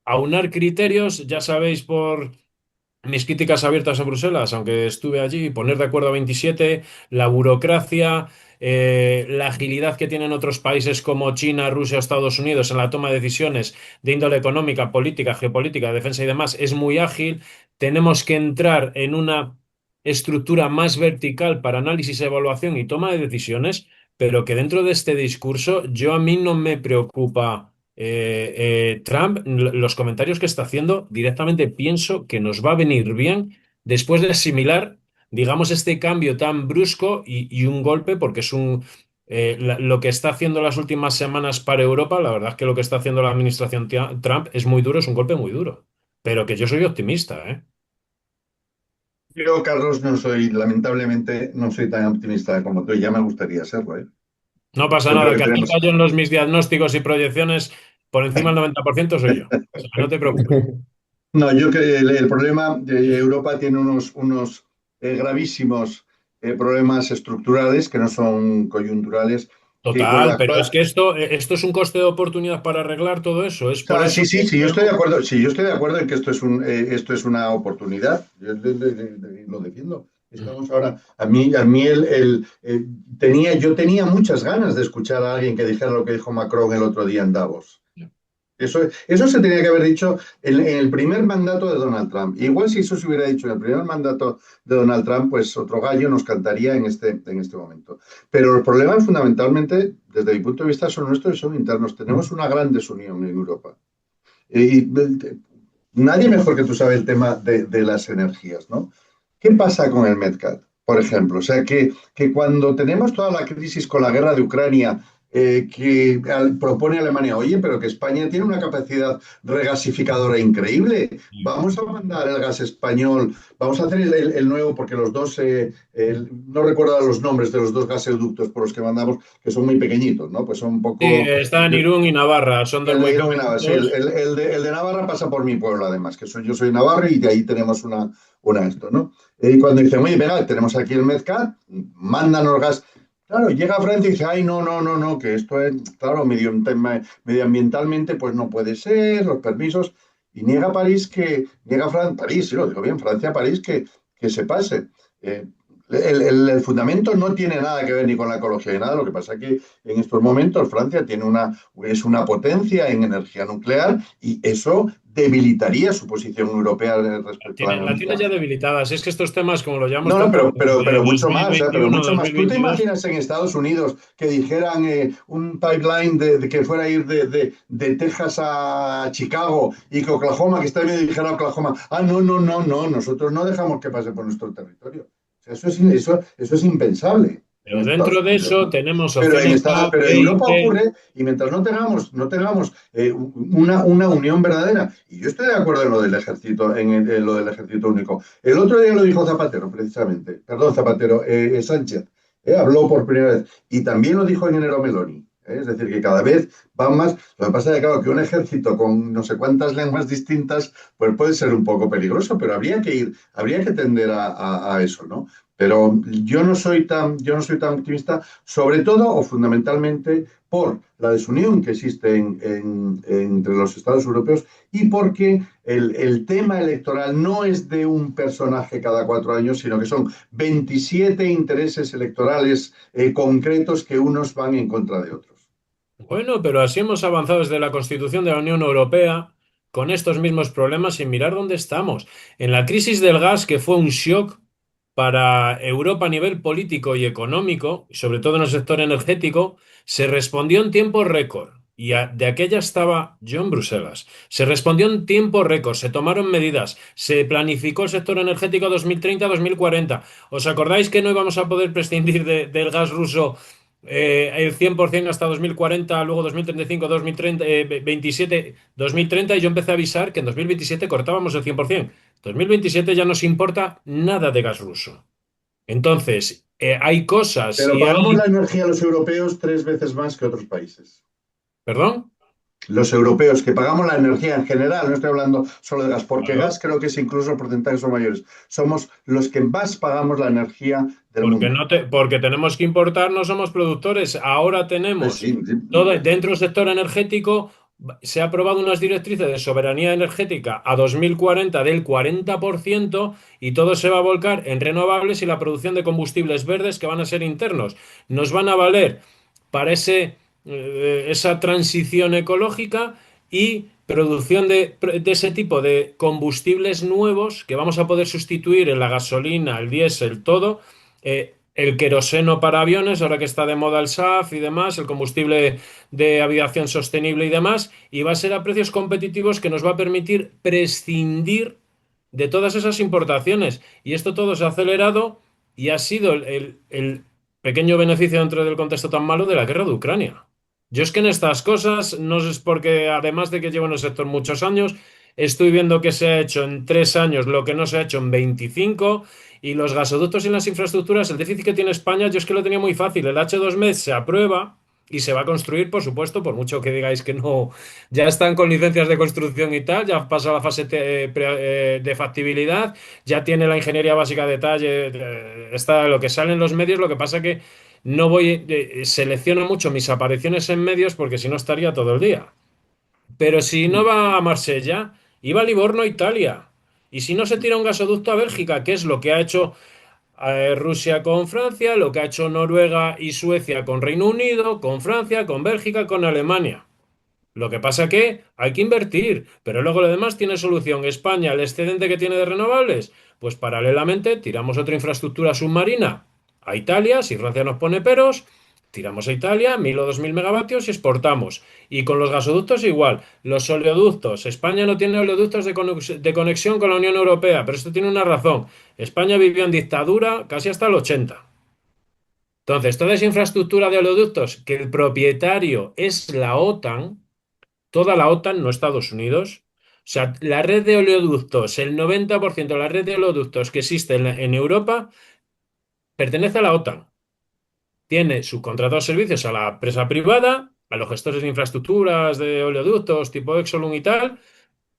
aunar criterios, ya sabéis por mis críticas abiertas a Bruselas, aunque estuve allí, poner de acuerdo a 27, la burocracia, la agilidad que tienen otros países como China, Rusia o Estados Unidos en la toma de decisiones de índole económica, política, geopolítica, defensa y demás, es muy ágil. Tenemos que entrar en una estructura más vertical para análisis, evaluación y toma de decisiones, pero que dentro de este discurso yo a mí no me preocupa Trump, los comentarios que está haciendo, directamente pienso que nos va a venir bien después de asimilar, digamos, este cambio tan brusco y un golpe, porque es lo que está haciendo las últimas semanas para Europa, la verdad es que lo que está haciendo la administración Trump es muy duro, es un golpe muy duro. Pero que yo soy optimista, ¿eh?
Yo, Carlos, no soy, lamentablemente, no soy tan optimista como tú, y ya me gustaría serlo, ¿eh?
No pasa
Yo creo
nada,
que
que
tenemos.
acierto yo en mis diagnósticos y proyecciones por encima del 90% soy yo. O sea, no te preocupes.
No, yo creo que el problema de Europa tiene unos gravísimos problemas estructurales que no son coyunturales, que con la
Total, pero es
actual.
que esto es un coste de oportunidad para arreglar todo eso. Es
O
por
sea,
eso
sí, sí,
que
sí, yo estoy de
creo.
acuerdo, sí, yo estoy de acuerdo en que esto es una oportunidad. Yo lo defiendo. Estamos ahora, a mí yo tenía muchas ganas de escuchar a alguien que dijera lo que dijo Macron el otro día en Davos. Eso se tenía que haber dicho en el primer mandato de Donald Trump. Igual si eso se hubiera dicho en el primer mandato de Donald Trump, pues otro gallo nos cantaría en este momento. Pero los problemas fundamentalmente, desde mi punto de vista, son nuestros y son internos. Tenemos una gran desunión en Europa. Y nadie mejor que tú sabe el tema de las energías, ¿no? ¿Qué pasa con el Medcat, por ejemplo? O sea, que cuando tenemos toda la crisis con la guerra de Ucrania, propone Alemania, oye, pero que España tiene una capacidad regasificadora increíble, vamos a mandar el gas español, vamos a hacer el nuevo, porque los dos, no recuerdo los nombres de los dos gasoductos por los que mandamos, que son muy pequeñitos, ¿no? Pues son un
Sí,
poco.
está en Irún y Navarra, son del
El de Irún y
Huaycán
Navarra, sí,
dos.
el de Navarra pasa por mi pueblo, además, yo soy Navarro y de ahí tenemos una esto, ¿no? Y cuando dicen, oye, venga, tenemos aquí el Medcat, mándanos gas. Claro, llega a Francia y dice, ay, no, no, no, no, que esto es, claro, medioambientalmente, pues no puede ser, los permisos. Y niega París París, sí, lo digo bien, Francia, París, que se pase. Eh, el fundamento no tiene nada que ver ni con la ecología ni nada. Lo que pasa es que en estos momentos Francia es una potencia en energía nuclear y eso debilitaría su posición europea respecto a la
La tiene ya
energía.
debilitada. Si es que estos temas, como los llevamos
No, no,
tratando
pero
desde
mucho más, pero
2021,
mucho más. ¿Tú te
2022,
imaginas en Estados Unidos que dijeran un pipeline de que fuera a ir de Texas a Chicago y que Oklahoma, que está bien, dijera Oklahoma, ah, no, no, no, no, nosotros no dejamos que pase por nuestro territorio? O sea, eso es impensable en
pero
Estados
dentro de
Unidos,
eso
¿no?
tenemos opciones A,
Pero en
B y
Europa
C.
ocurre y mientras no tengamos una unión verdadera, y yo estoy de acuerdo en lo del ejército, en lo del ejército único. El otro día lo dijo Zapatero, precisamente, perdón, Zapatero, Sánchez, habló por primera vez, y también lo dijo en enero Meloni. ¿eh? Es decir, que cada vez van más. Lo que pasa es que, claro, que un ejército con no sé cuántas lenguas distintas, pues puede ser un poco peligroso, pero habría que tender a eso, ¿no? Pero yo no soy tan optimista, sobre todo o fundamentalmente por la desunión que existe entre los Estados europeos y porque el tema electoral no es de un personaje cada 4 años, sino que son 27 intereses electorales concretos que unos van en contra de otros.
Bueno, pero así hemos avanzado desde la Constitución de la Unión Europea con estos mismos problemas sin mirar dónde estamos. En la crisis del gas, que fue un shock para Europa a nivel político y económico, y sobre todo en el sector energético, se respondió en tiempo récord. De aquella estaba yo en Bruselas. Se respondió en tiempo récord, se tomaron medidas, se planificó el sector energético 2030-2040. ¿Os acordáis que no íbamos a poder prescindir del gas ruso el 100% hasta 2040, luego 2035, 2030, 27, 2030 y yo empecé a avisar que en 2027 cortábamos el 100%. 2027 ya nos importa nada de gas ruso. Entonces, hay cosas
Pero
y
pagamos
hay...
la energía a los europeos 3 veces más que otros países.
¿Perdón?
Los europeos que pagamos la energía en general, no estoy hablando solo de gas, porque gas
Claro.
creo que es incluso los porcentajes son mayores. Somos los que más pagamos la energía del
Porque,
mundo.
no te, porque tenemos que importar, no somos productores. Ahora
Sí,
tenemos
sí,
todo dentro del sector energético. Se ha aprobado unas directrices de soberanía energética a 2040 del 40% y todo se va a volcar en renovables y la producción de combustibles verdes que van a ser internos. Nos van a valer para esa transición ecológica y producción de ese tipo de combustibles nuevos que vamos a poder sustituir en la gasolina, el diésel, todo el queroseno para aviones, ahora que está de moda el SAF y demás, el combustible de aviación sostenible y demás, y va a ser a precios competitivos que nos va a permitir prescindir de todas esas importaciones. Y esto todo se ha acelerado y ha sido el pequeño beneficio dentro del contexto tan malo de la guerra de Ucrania. Yo es que en estas cosas, no sé, es porque además de que llevo en el sector muchos años, estoy viendo que se ha hecho en 3 años lo que no se ha hecho en 25. Y los gasoductos y las infraestructuras, el déficit que tiene España, yo es que lo tenía muy fácil. El H2Med se aprueba y se va a construir, por supuesto, por mucho que digáis que no, ya están con licencias de construcción y tal, ya pasa la fase de factibilidad, ya tiene la ingeniería básica de detalle, está lo que sale en los medios, lo que pasa que no voy, selecciono mucho mis apariciones en medios porque si no estaría todo el día. Pero si no va a Marsella, iba a Livorno, Italia. Y si no se tira un gasoducto a Bélgica, que es lo que ha hecho Rusia con Francia, lo que ha hecho Noruega y Suecia con Reino Unido, con Francia, con Bélgica, con Alemania. Lo que pasa que hay que invertir, pero luego lo demás tiene solución. España, el excedente que tiene de renovables, pues paralelamente tiramos otra infraestructura submarina a Italia, si Francia nos pone peros, tiramos a Italia 1.000 o 2.000 megavatios y exportamos. Y con los gasoductos igual, los oleoductos. España no tiene oleoductos de conexión con la Unión Europea, pero esto tiene una razón. España vivió en dictadura casi hasta el 80. Entonces, toda esa infraestructura de oleoductos que el propietario es la OTAN, toda la OTAN, no Estados Unidos. O sea, la red de oleoductos, el 90% de la red de oleoductos que existe en Europa pertenece a la OTAN. Tiene subcontratados servicios a la empresa privada, a los gestores de infraestructuras de oleoductos tipo Exolum y tal,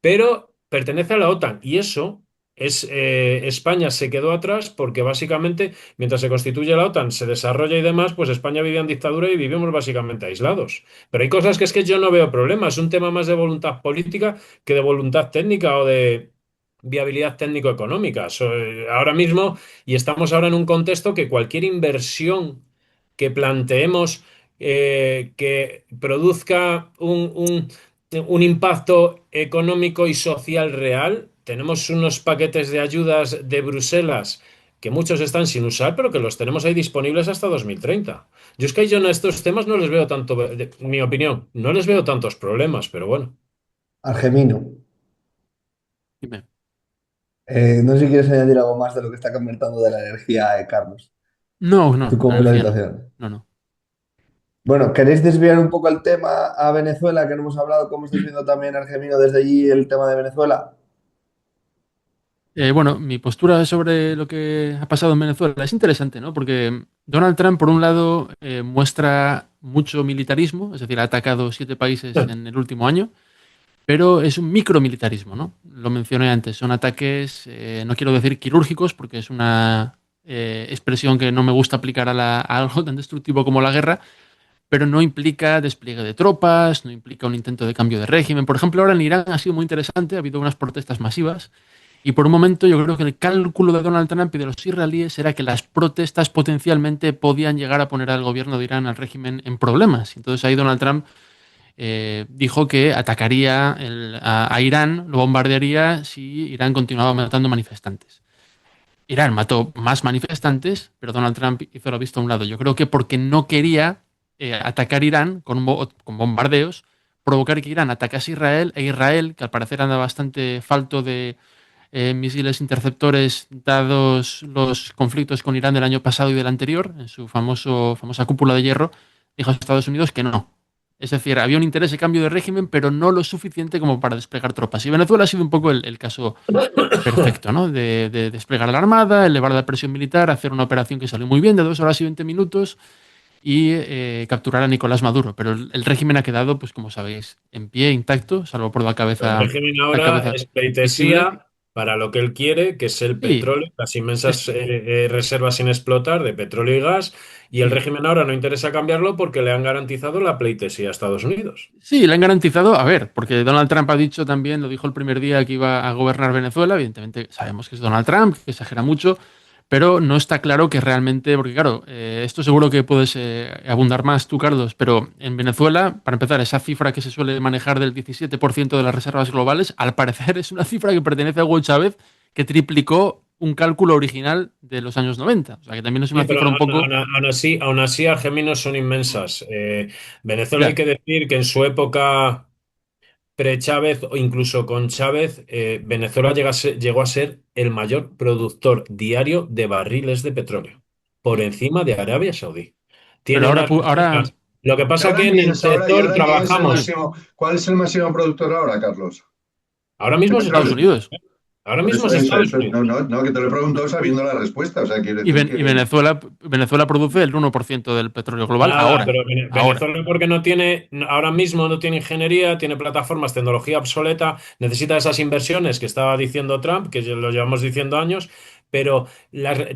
pero pertenece a la OTAN. Y eso España se quedó atrás porque básicamente, mientras se constituye la OTAN, se desarrolla y demás, pues España vivía en dictadura y vivimos básicamente aislados. Pero hay cosas que es que yo no veo problema. Es un tema más de voluntad política que de voluntad técnica o de viabilidad técnico-económica. Ahora mismo, y estamos ahora en un contexto que cualquier inversión que planteemos que produzca un impacto económico y social real. Tenemos unos paquetes de ayudas de Bruselas que muchos están sin usar, pero que los tenemos ahí disponibles hasta 2030. Yo es que yo en estos temas no les veo tanto, mi opinión, no les veo tantos problemas, pero bueno.
Argemino,
Dime.
no sé si quieres añadir algo más de lo que está comentando de la energía, Carlos.
No,
¿Tú
no, la
cómo ves la
energía no.
situación?
No, no.
Bueno, ¿queréis desviar un poco el tema a Venezuela, que no hemos hablado? ¿Cómo estáis viendo también, Argemino, desde allí el tema de Venezuela?
Bueno, mi postura sobre lo que ha pasado en Venezuela es interesante, ¿no? Porque Donald Trump, por un lado, muestra mucho militarismo, es decir, ha atacado 7 países en el último año, pero es un micromilitarismo, ¿no? Lo mencioné antes, son ataques, no quiero decir quirúrgicos, porque es una expresión que no me gusta aplicar a algo tan destructivo como la guerra, pero no implica despliegue de tropas, no implica un intento de cambio de régimen. Por ejemplo, ahora en Irán ha sido muy interesante, ha habido unas protestas masivas y por un momento yo creo que el cálculo de Donald Trump y de los israelíes era que las protestas potencialmente podían llegar a poner al gobierno de Irán, al régimen, en problemas. Entonces ahí Donald Trump dijo que atacaría a Irán, lo bombardearía si Irán continuaba matando manifestantes. Irán mató más manifestantes, pero Donald Trump hizo lo visto a un lado. Yo creo que porque no quería atacar Irán con bombardeos, provocar que Irán atacase a Israel, e Israel, que al parecer anda bastante falto de misiles interceptores dados los conflictos con Irán del año pasado y del anterior, en su famosa cúpula de hierro, dijo a Estados Unidos que no. Es decir, había un interés de cambio de régimen, pero no lo suficiente como para desplegar tropas. Y Venezuela ha sido un poco el caso perfecto, ¿no? De desplegar la armada, elevar la presión militar, hacer una operación que salió muy bien de 2 horas y 20 minutos y capturar a Nicolás Maduro. Pero el régimen ha quedado, pues como sabéis, en pie, intacto, salvo por
El régimen
la
ahora
cabeza
es
visible.
pleitesía para lo que él quiere, que es el
Sí,
petróleo, las
es-
inmensas reservas sin explotar de petróleo y gas, y el
mm.
régimen ahora no interesa cambiarlo porque le han garantizado la pleitesía a Estados Unidos.
Sí, le han garantizado, a ver, porque Donald Trump ha dicho también, lo dijo el primer día que iba a gobernar Venezuela, evidentemente sabemos que es Donald Trump, que exagera mucho, pero no está claro que realmente, porque claro, esto seguro que puedes abundar más tú, Carlos, pero en Venezuela, para empezar, esa cifra que se suele manejar del 17% de las reservas globales, al parecer es una cifra que pertenece a Hugo Chávez, que triplicó un cálculo original de los años 90. O sea, que también es
Sí,
una
pero
cifra un poco...
aún así, Argeminos son inmensas. Venezuela hay
Ya,
que decir que en su época pre-Chávez o incluso con Chávez, Venezuela llegó a ser el mayor productor diario de barriles de petróleo, por encima de Arabia Saudí.
pero
Tiene unas
ahora
reservas. Lo que
¿Y
pasa
ahora
que en
quién
el
es ahora? ¿Y
sector
ahora quién es el
trabajamos.
sí,
máximo? ¿Cuál es el máximo productor ahora, Carlos?
Ahora
De
mismo es
Estados
Estados
petróleo.
Unidos.
Unidos.
Ahora
Por
mismo
eso,
es Estados
no,
Unidos.
no, no, que te lo he preguntado sabiendo la respuesta. O sea, quiere
Y,
decir que
Y Venezuela produce el 1% del petróleo global
Nada,
ahora.
pero
Ahora.
Venezuela porque no tiene, ahora mismo no tiene ingeniería, tiene plataformas, tecnología obsoleta, necesita esas inversiones que estaba diciendo Trump, que lo llevamos diciendo años, pero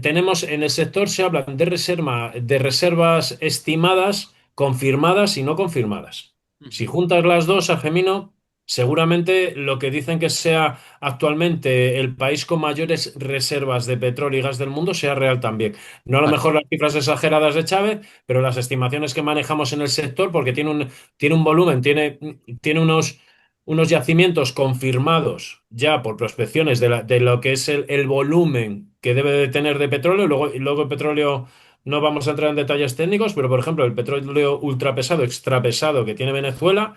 tenemos en el sector se hablan de reservas estimadas, confirmadas y no confirmadas. Si
Ujú.
juntas las dos, Argemino, seguramente lo que dicen que sea actualmente el país con mayores reservas de petróleo y gas del mundo sea real también. No a lo
Vale.
mejor las cifras exageradas de Chávez, pero las estimaciones que manejamos en el sector, porque tiene un volumen, tiene unos yacimientos confirmados ya por prospecciones de lo que es el volumen que debe de tener de petróleo, y luego el petróleo, no vamos a entrar en detalles técnicos, pero por ejemplo, el petróleo ultrapesado, extrapesado que tiene Venezuela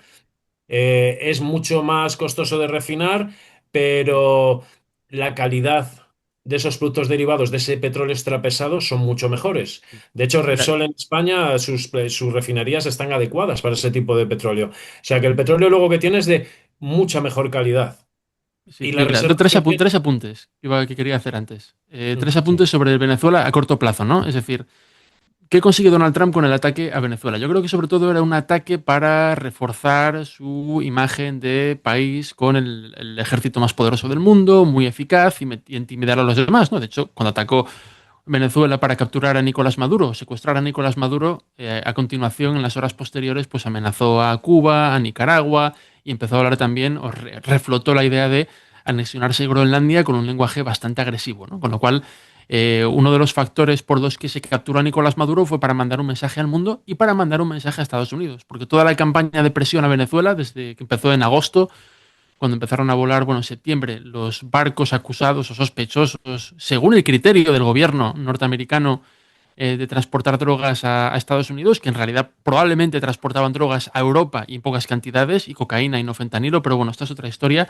es mucho más costoso de refinar, pero la calidad de esos productos derivados de ese petróleo extrapesado son mucho mejores. De hecho,
Mira,
Repsol en España, sus refinerías están adecuadas para ese tipo de petróleo. O sea que el petróleo luego que tiene es de mucha mejor calidad. Y
sí,
las
mira,
reservas que tiene...
tres apuntes que quería hacer antes. Tres
Sí.
apuntes sobre Venezuela a corto plazo, ¿no? Es decir, ¿qué consigue Donald Trump con el ataque a Venezuela? Yo creo que sobre todo era un ataque para reforzar su imagen de país con el ejército más poderoso del mundo, muy eficaz y intimidar a los demás, ¿no? De hecho, cuando atacó Venezuela para capturar a Nicolás Maduro, secuestrar a Nicolás Maduro, a continuación, en las horas posteriores, pues amenazó a Cuba, a Nicaragua y empezó a hablar también, o reflotó la idea de anexionarse Groenlandia con un lenguaje bastante agresivo, ¿no? Con lo cual, uno de los factores por los que se capturó a Nicolás Maduro fue para mandar un mensaje al mundo y para mandar un mensaje a Estados Unidos, porque toda la campaña de presión a Venezuela, desde que empezó en agosto, cuando empezaron a volar, bueno, en septiembre, los barcos acusados o sospechosos, según el criterio del gobierno norteamericano, de transportar drogas a Estados Unidos, que en realidad probablemente transportaban drogas a Europa y en pocas cantidades, y cocaína y no fentanilo, pero bueno, esta es otra historia.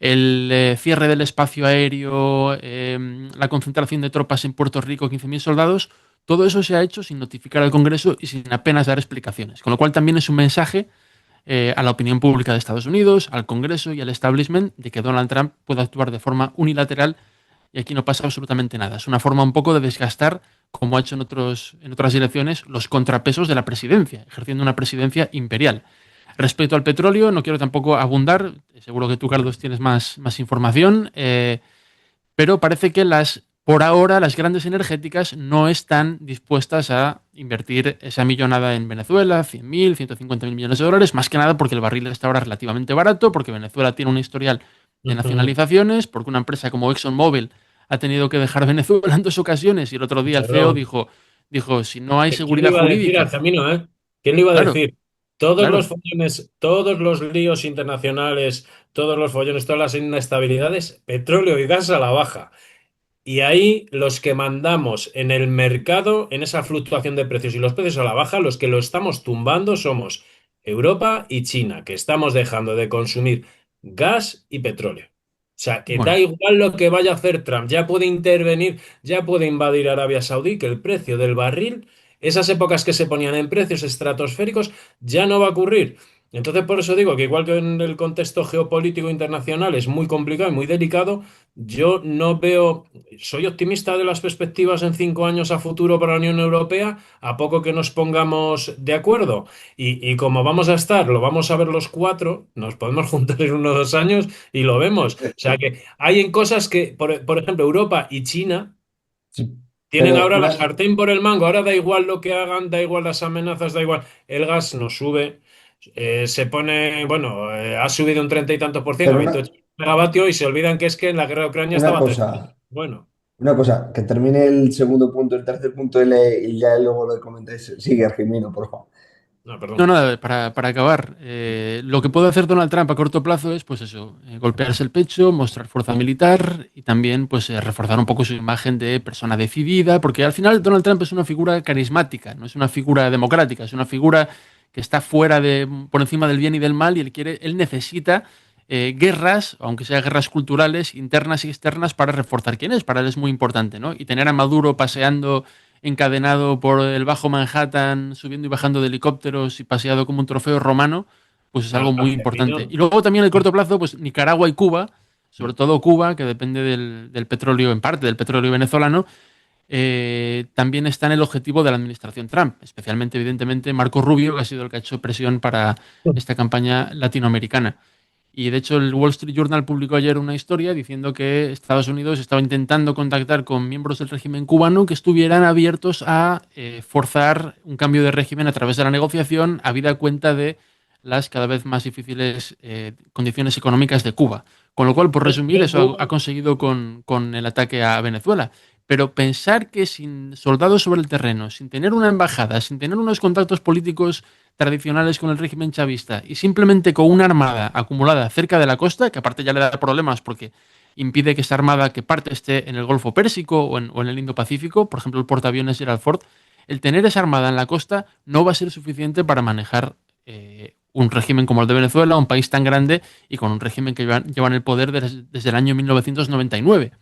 El cierre del espacio aéreo, la concentración de tropas en Puerto Rico, 15.000 soldados, todo eso se ha hecho sin notificar al Congreso y sin apenas dar explicaciones. Con lo cual también es un mensaje a la opinión pública de Estados Unidos, al Congreso y al establishment de que Donald Trump puede actuar de forma unilateral y aquí no pasa absolutamente nada. Es una forma un poco de desgastar, como ha hecho en otras elecciones, los contrapesos de la presidencia, ejerciendo una presidencia imperial. Respecto al petróleo, no quiero tampoco abundar, seguro que tú, Carlos, tienes más información, pero parece que por ahora las grandes energéticas no están dispuestas a invertir esa millonada en Venezuela, 100.000, 150.000 millones de dólares, más que nada porque el barril está ahora relativamente barato, porque Venezuela tiene un historial de nacionalizaciones, porque una empresa como ExxonMobil ha tenido que dejar Venezuela en 2 ocasiones y el otro día el CEO
Claro.
dijo, si no hay
¿Quién le
seguridad
iba a decir al
jurídica,
camino, eh? ¿Quién le iba a
claro,
decir? Todos los
claro,
follones, todos los líos internacionales, todos los follones, todas las inestabilidades, petróleo y gas a la baja. Y ahí los que mandamos en el mercado, en esa fluctuación de precios y los precios a la baja, los que lo estamos tumbando somos Europa y China, que estamos dejando de consumir gas y petróleo. O sea, que da
bueno,
igual lo que vaya a hacer Trump, ya puede intervenir, ya puede invadir Arabia Saudí, que el precio del barril, esas épocas que se ponían en precios estratosféricos, ya no va a ocurrir. Entonces, por eso digo que igual que en el contexto geopolítico internacional es muy complicado y muy delicado, yo no veo, soy optimista de las perspectivas en 5 años a futuro para la Unión Europea, a poco que nos pongamos de acuerdo. Y como vamos a estar, lo vamos a ver los cuatro, nos podemos juntar en 1 o 2 años y lo vemos. O sea que hay en cosas que, por ejemplo, Europa y China
Sí.
tienen
Pero
ahora la sartén por el mango, ahora da igual lo que hagan, da igual las amenazas, da igual. El gas nos sube, se pone, bueno, ha subido un 30 y tantos por ciento,
pero
a 28 megavatios, y se olvidan que es que en la guerra de Ucrania
una
estaba a 13.
cosa,
Bueno,
una cosa, que termine el segundo punto, el tercer punto y ya luego lo comentáis. Sigue, Argimino, por favor.
no,
no,
perdón.
nada, para acabar, lo que puede hacer Donald Trump a corto plazo es, pues eso, golpearse el pecho, mostrar fuerza militar y también, pues, reforzar un poco su imagen de persona decidida, porque al final Donald Trump es una figura carismática, no es una figura democrática, es una figura que está por encima del bien y del mal y él necesita guerras, aunque sean guerras culturales, internas y externas, para reforzar quién es. Para él es muy importante, ¿no? Y tener a Maduro paseando encadenado por el bajo Manhattan, subiendo y bajando de helicópteros y paseado como un trofeo romano, pues es algo muy importante. Y luego también en el corto plazo, pues Nicaragua y Cuba, sobre todo Cuba, que depende del petróleo, en parte del petróleo venezolano, también está en el objetivo de la administración Trump, especialmente, evidentemente, Marco Rubio, que ha sido el que ha hecho presión para esta campaña latinoamericana. Y de hecho el Wall Street Journal publicó ayer una historia diciendo que Estados Unidos estaba intentando contactar con miembros del régimen cubano que estuvieran abiertos a forzar un cambio de régimen a través de la negociación, habida cuenta de las cada vez más difíciles condiciones económicas de Cuba. Con lo cual, por resumir, eso ha conseguido con el ataque a Venezuela. Pero pensar que sin soldados sobre el terreno, sin tener una embajada, sin tener unos contactos políticos tradicionales con el régimen chavista y simplemente con una armada acumulada cerca de la costa, que aparte ya le da problemas porque impide que esa armada que parte esté en el Golfo Pérsico o en el Indo-Pacífico, por ejemplo el portaaviones Gerald Ford, el tener esa armada en la costa no va a ser suficiente para manejar un régimen como el de Venezuela, un país tan grande y con un régimen que lleva en el poder desde el año 1999.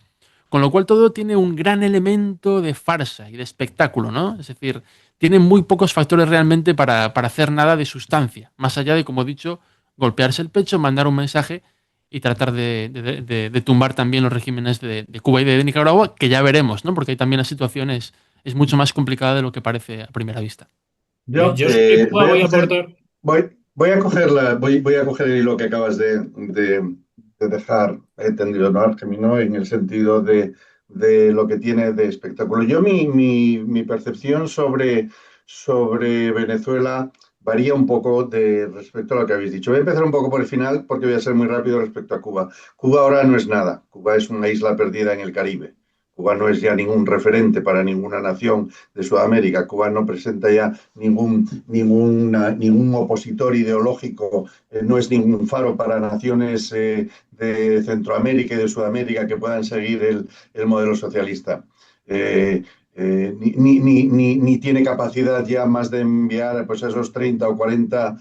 Con lo cual todo tiene un gran elemento de farsa y de espectáculo, ¿no? Es decir, tiene muy pocos factores realmente para hacer nada de sustancia, más allá de, como he dicho, golpearse el pecho, mandar un mensaje y tratar de tumbar también los regímenes de Cuba y de Nicaragua, que ya veremos, ¿no? Porque ahí también la situación es mucho más complicada de lo que parece a primera vista.
Yo
Yo sobre Cuba
voy a
voy a
coger,
aportar.
voy a coger el hilo que acabas de dejar tendido, ¿no, Argemino? En el sentido de lo que tiene de espectáculo. Yo mi percepción sobre Venezuela varía un poco respecto a lo que habéis dicho. Voy a empezar un poco por el final porque voy a ser muy rápido respecto a Cuba. Cuba ahora no es nada. Cuba es una isla perdida en el Caribe. Cuba no es ya ningún referente para ninguna nación de Sudamérica. Cuba no presenta ya ningún opositor ideológico, no es ningún faro para naciones de Centroamérica y de Sudamérica que puedan seguir el modelo socialista. Ni tiene capacidad ya más de enviar pues, esos 30 o 40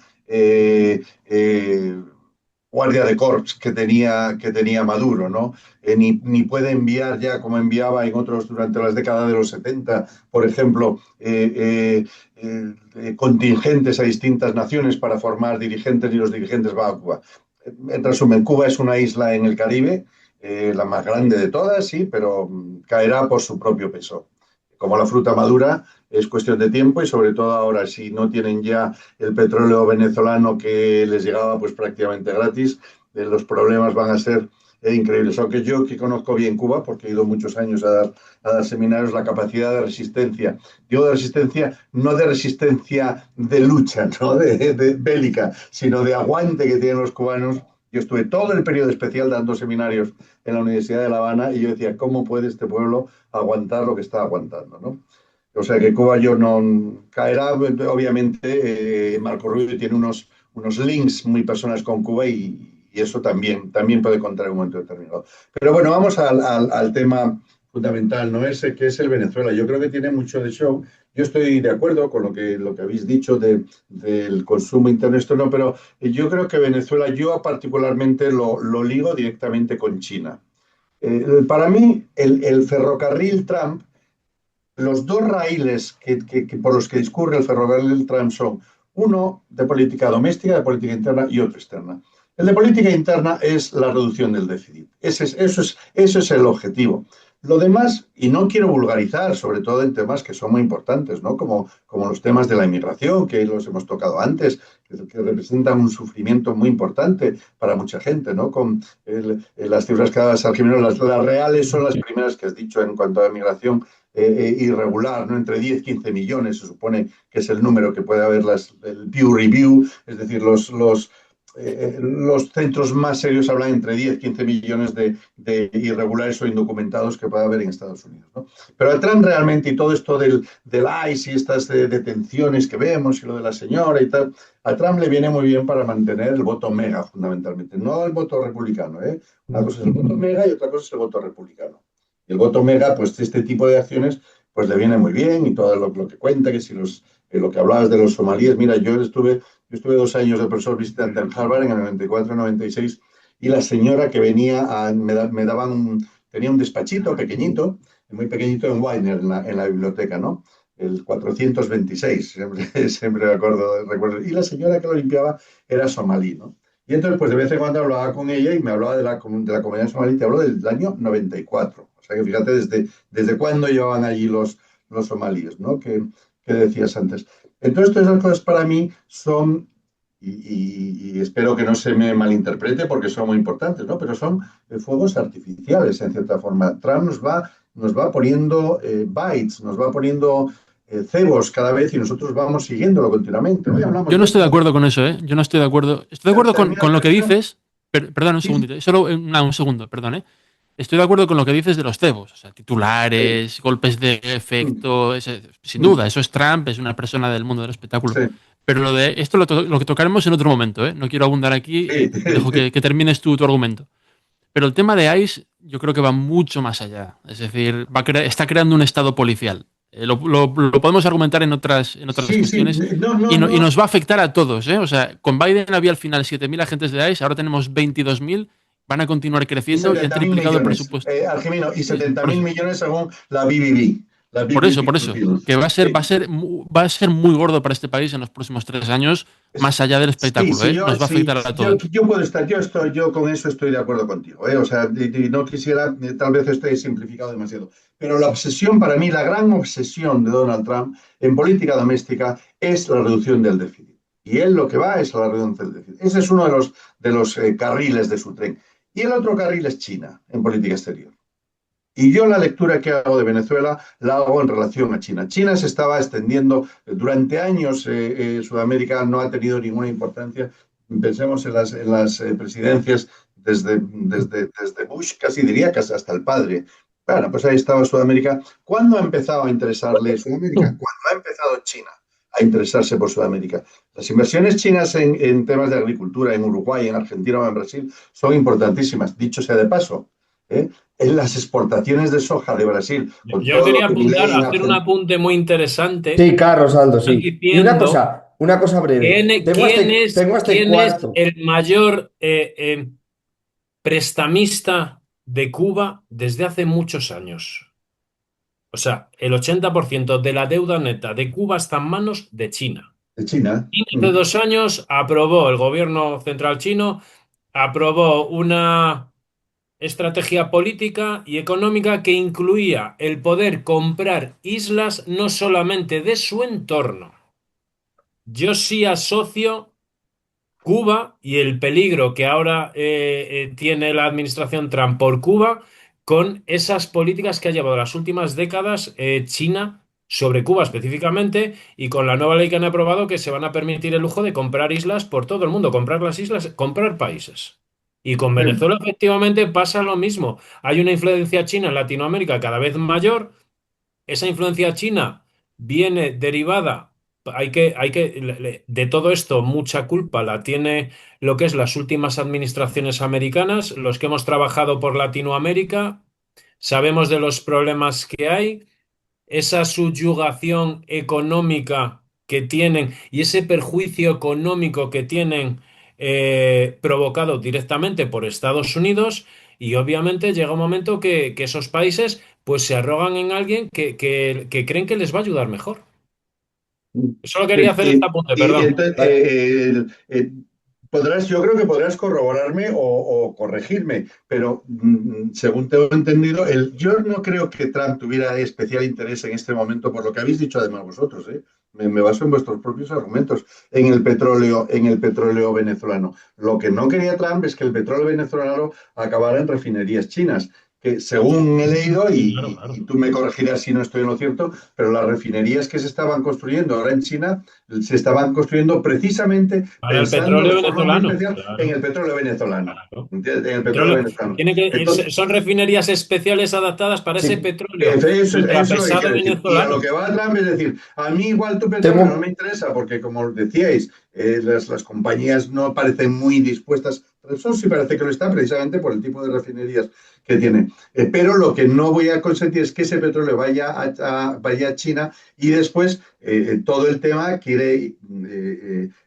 guardia de corps que tenía Maduro, ¿no? Ni puede enviar ya como enviaba en otros durante las décadas de los 70, por ejemplo, contingentes a distintas naciones para formar dirigentes y los dirigentes van a Cuba. En resumen, Cuba es una isla en el Caribe la más grande de todas, sí, pero caerá por su propio peso. Como la fruta madura, es cuestión de tiempo y sobre todo ahora, si no tienen ya el petróleo venezolano que les llegaba pues prácticamente gratis, los problemas van a ser increíbles. Aunque yo que conozco bien Cuba, porque he ido muchos años a dar seminarios, la capacidad de resistencia, digo de resistencia, no de resistencia de lucha, no de bélica, sino de aguante que tienen los cubanos. Yo estuve todo el periodo especial dando seminarios en la Universidad de La Habana y yo decía, ¿cómo puede este pueblo aguantar lo que está aguantando? ¿No? O sea que Cuba yo no caerá, obviamente, Marco Rubio tiene unos links muy personales con Cuba y eso también puede contar en un momento determinado. Pero bueno, vamos al tema fundamental, ¿no? Ese que es el Venezuela. Yo creo que tiene mucho de show. Yo estoy de acuerdo con lo que habéis dicho del consumo interno externo, pero yo creo que Venezuela, yo particularmente lo ligo directamente con China. Para mí, el ferrocarril Trump, los dos raíles por los que discurre el ferrocarril Trump son uno de política doméstica, de política interna y otro externa. El de política interna es la reducción del déficit. Eso es el objetivo. Lo demás, y no quiero vulgarizar, sobre todo en temas que son muy importantes, ¿no? Como los temas de la inmigración, que los hemos tocado antes, que representan un sufrimiento muy importante para mucha gente, ¿no? Con las cifras que ha dado Jimeno, las reales son las primeras que has dicho en cuanto a la migración irregular, ¿no? Entre 10 y 15 millones se supone que es el número que puede haber el peer review, es decir, los centros más serios hablan entre 10 y 15 millones de irregulares o indocumentados que puede haber en Estados Unidos, ¿no? Pero a Trump realmente, y todo esto del ICE y estas detenciones que vemos y lo de la señora y tal, a Trump le viene muy bien para mantener el voto mega, fundamentalmente, no el voto republicano, ¿eh? Una cosa es el voto mega y otra cosa es el voto republicano. Y el voto mega, pues este tipo de acciones, pues le viene muy bien y todo lo que cuenta, que si lo que hablabas de los somalíes, mira, yo estuve 2 años de profesor visitante en Harvard en el 94, 96, y la señora que venía, tenía un despachito pequeñito, muy pequeñito en Weiner, en la biblioteca, ¿no? El 426, siempre recuerdo. Y la señora que lo limpiaba era somalí, ¿no? Y entonces, pues de vez en cuando hablaba con ella y me hablaba de la comunidad somalí, te hablo del año 94. O sea que fíjate desde cuándo llevaban allí los somalíes, ¿no? Que decías antes. Entonces, todas esas cosas para mí son, y espero que no se me malinterprete porque son muy importantes, ¿no? Pero son fuegos artificiales, en cierta forma. Trump nos va poniendo bytes, nos va poniendo cebos cada vez y nosotros vamos siguiéndolo continuamente. Hoy hablamos
Yo no
de
estoy de
esto.
acuerdo con eso, ¿eh? Yo no estoy de acuerdo. Estoy de acuerdo con lo que
Termina.
dices. Perdón, un
Sí,
segundito. Solo un segundo, perdón, ¿eh? Estoy de acuerdo con lo que dices de los cebos. O sea,
sí,
titulares, golpes de
mm,
efecto. Sin
mm,
duda, eso es Trump, es una persona del mundo del espectáculo.
sí,
Pero lo de esto lo que tocaremos en otro momento, ¿eh? No quiero abundar aquí.
sí,
Te dejo que termines tu argumento. Pero el tema de ICE yo creo que va mucho más allá. Es decir, está creando un estado policial. Lo podemos argumentar en otras
sí, sí,
cuestiones
no, no,
y
no.
nos va a afectar a todos, ¿eh? O sea, con Biden había al final 7.000 agentes de ICE, ahora tenemos 22.000, van a continuar
Y
creciendo y han
70.000
triplicado el
millones,
presupuesto.
Argimino, y
Sí,
setenta
por
mil
eso.
millones según la BBB, la
Por eso,
BBB
por eso.
Reveals.
Que
Sí,
va a ser muy gordo para este país en los próximos 3 años, más allá del
sí,
espectáculo,
sí,
¿eh? Nos va a afectar a todos.
yo puedo estar, yo con eso estoy de acuerdo contigo, ¿eh? O sea, y no quisiera, tal vez esté simplificado demasiado, pero la obsesión para mí, la gran obsesión de Donald Trump en política doméstica es la reducción del déficit. Y él lo que va es a la reducción del déficit. Ese es uno de los carriles de su tren. Y el otro carril es China en política exterior. Y yo la lectura que hago de Venezuela la hago en relación a China. China se estaba extendiendo durante años, Sudamérica no ha tenido ninguna importancia. Pensemos en las presidencias desde Bush, casi diría casi hasta el padre. Bueno, pues ahí estaba Sudamérica. ¿Cuándo ha empezado a interesarle Sudamérica? Cuando ha empezado China a interesarse por Sudamérica. Las inversiones chinas en temas de agricultura en Uruguay, en Argentina o en Brasil son importantísimas. Dicho sea de paso, ¿eh? En las exportaciones de soja de Brasil, con
Yo
todo lo
quería
que
apuntar,
Milei en
hacer un
Argentina.
apunte muy interesante.
Sí, Carlos Aldo,
Están
sí. Y
diciendo
una cosa breve. Tengo hasta
quién es
cuarto.
el mayor prestamista de Cuba desde hace muchos años. O sea, el 80% de la deuda neta de Cuba está en manos de China.
De China.
Y hace 2 años aprobó el gobierno central chino, aprobó una estrategia política y económica que incluía el poder comprar islas no solamente de su entorno. Yo sí asocio Cuba y el peligro que ahora tiene la administración Trump por Cuba con esas políticas que ha llevado las últimas décadas China sobre Cuba específicamente y con la nueva ley que han aprobado que se van a permitir el lujo de comprar islas por todo el mundo, comprar las islas, comprar países. Y con Venezuela efectivamente pasa lo mismo. Hay una influencia china en Latinoamérica cada vez mayor. Esa influencia china viene derivada, de todo esto, mucha culpa la tiene lo que es las últimas administraciones americanas, los que hemos trabajado por Latinoamérica, sabemos de los problemas que hay, esa subyugación económica que tienen y ese perjuicio económico que tienen provocado directamente por Estados Unidos y obviamente llega un momento que esos países pues se arrogan en alguien que creen que les va a ayudar mejor. Solo quería hacer este apunte,
Y
perdón.
entonces, yo creo que podrás corroborarme o corregirme, pero según tengo entendido, yo no creo que Trump tuviera especial interés en este momento, por lo que habéis dicho además vosotros, ¿eh? Me baso en vuestros propios argumentos, en el petróleo venezolano. Lo que no quería Trump es que el petróleo venezolano acabara en refinerías chinas, que según he leído,
Claro, claro.
y tú me corregirás si no estoy en lo cierto, pero las refinerías que se estaban construyendo ahora en China se estaban construyendo precisamente
Para el
pensando
petróleo
de forma muy
venezolano,
especial en
claro,
el petróleo venezolano.
claro.
¿Entiendes? En el petróleo
Petróleo.
venezolano.
Tiene son refinerías especiales adaptadas para ese
Sí,
petróleo
Eso es lo que
ultrapesado
quiero decir. Y a lo
venezolano.
que va Trump es decir, a mí igual tu petróleo no
tengo,
me interesa porque, como decíais, las compañías no parecen muy dispuestas. Eso sí parece que lo está precisamente por el tipo de refinerías que tiene. Pero lo que no voy a consentir es que ese petróleo vaya a China y después todo el tema quiere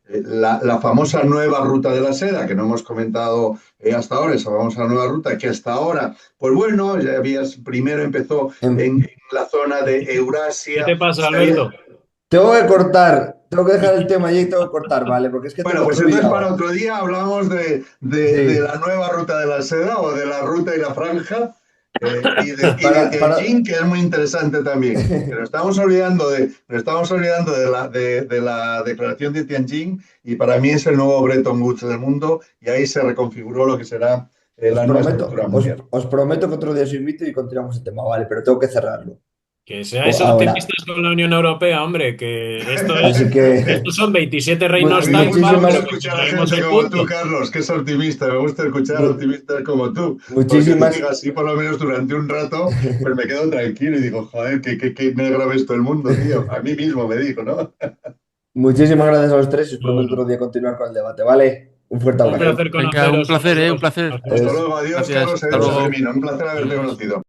la famosa nueva ruta de la seda, que no hemos comentado hasta ahora, esa famosa nueva ruta que hasta ahora, pues bueno, ya primero empezó
em,
en la zona de
¿Qué
Eurasia,
te pasa,
se había,
Alberto?
tengo que cortar, tengo que dejar el tema allí y tengo que cortar, ¿vale? Porque es que
bueno,
tengo
pues
otro
entonces para
liado.
otro día hablamos de
Sí,
la nueva ruta de la seda o de la ruta y la franja y de
para...
Tianjin, que es muy interesante también. Pero estamos olvidando de la declaración de Tianjin y para mí es el nuevo Bretton Woods del mundo y ahí se reconfiguró lo que será
Os
la nueva
prometo,
estructura
os,
mundial.
os prometo que otro día os invito y continuamos el tema, ¿vale? Pero tengo que cerrarlo.
Que seáis
Ahora.
optimistas con la Unión Europea, hombre, que
Así que
estos son 27
A
reinos
mí me gusta
taifa,
mucho
pero
muchísimas,
que
escuchar a
conseguimos
gente
el
como tú,
punto.
Carlos, que es optimista. Me gusta escuchar
mu-
optimistas como tú, porque
muchísimas,
digo así, por lo menos durante un rato, pues me quedo tranquilo y digo, joder, qué negro ves todo el mundo, tío. A mí mismo me digo, ¿no?
muchísimas gracias a los tres y os prometo otro
Bueno,
día continuar con el debate, ¿vale? Un fuerte
un
abrazo.
placer
Venga, un
conoceros a los
placer, un
dos.
placer.
Hasta
Hasta
luego.
Adiós.
luego, adiós,
Gracias,
Carlos,
hasta
adiós,
luego.
Fermín. Un placer haberte
Adiós.
conocido.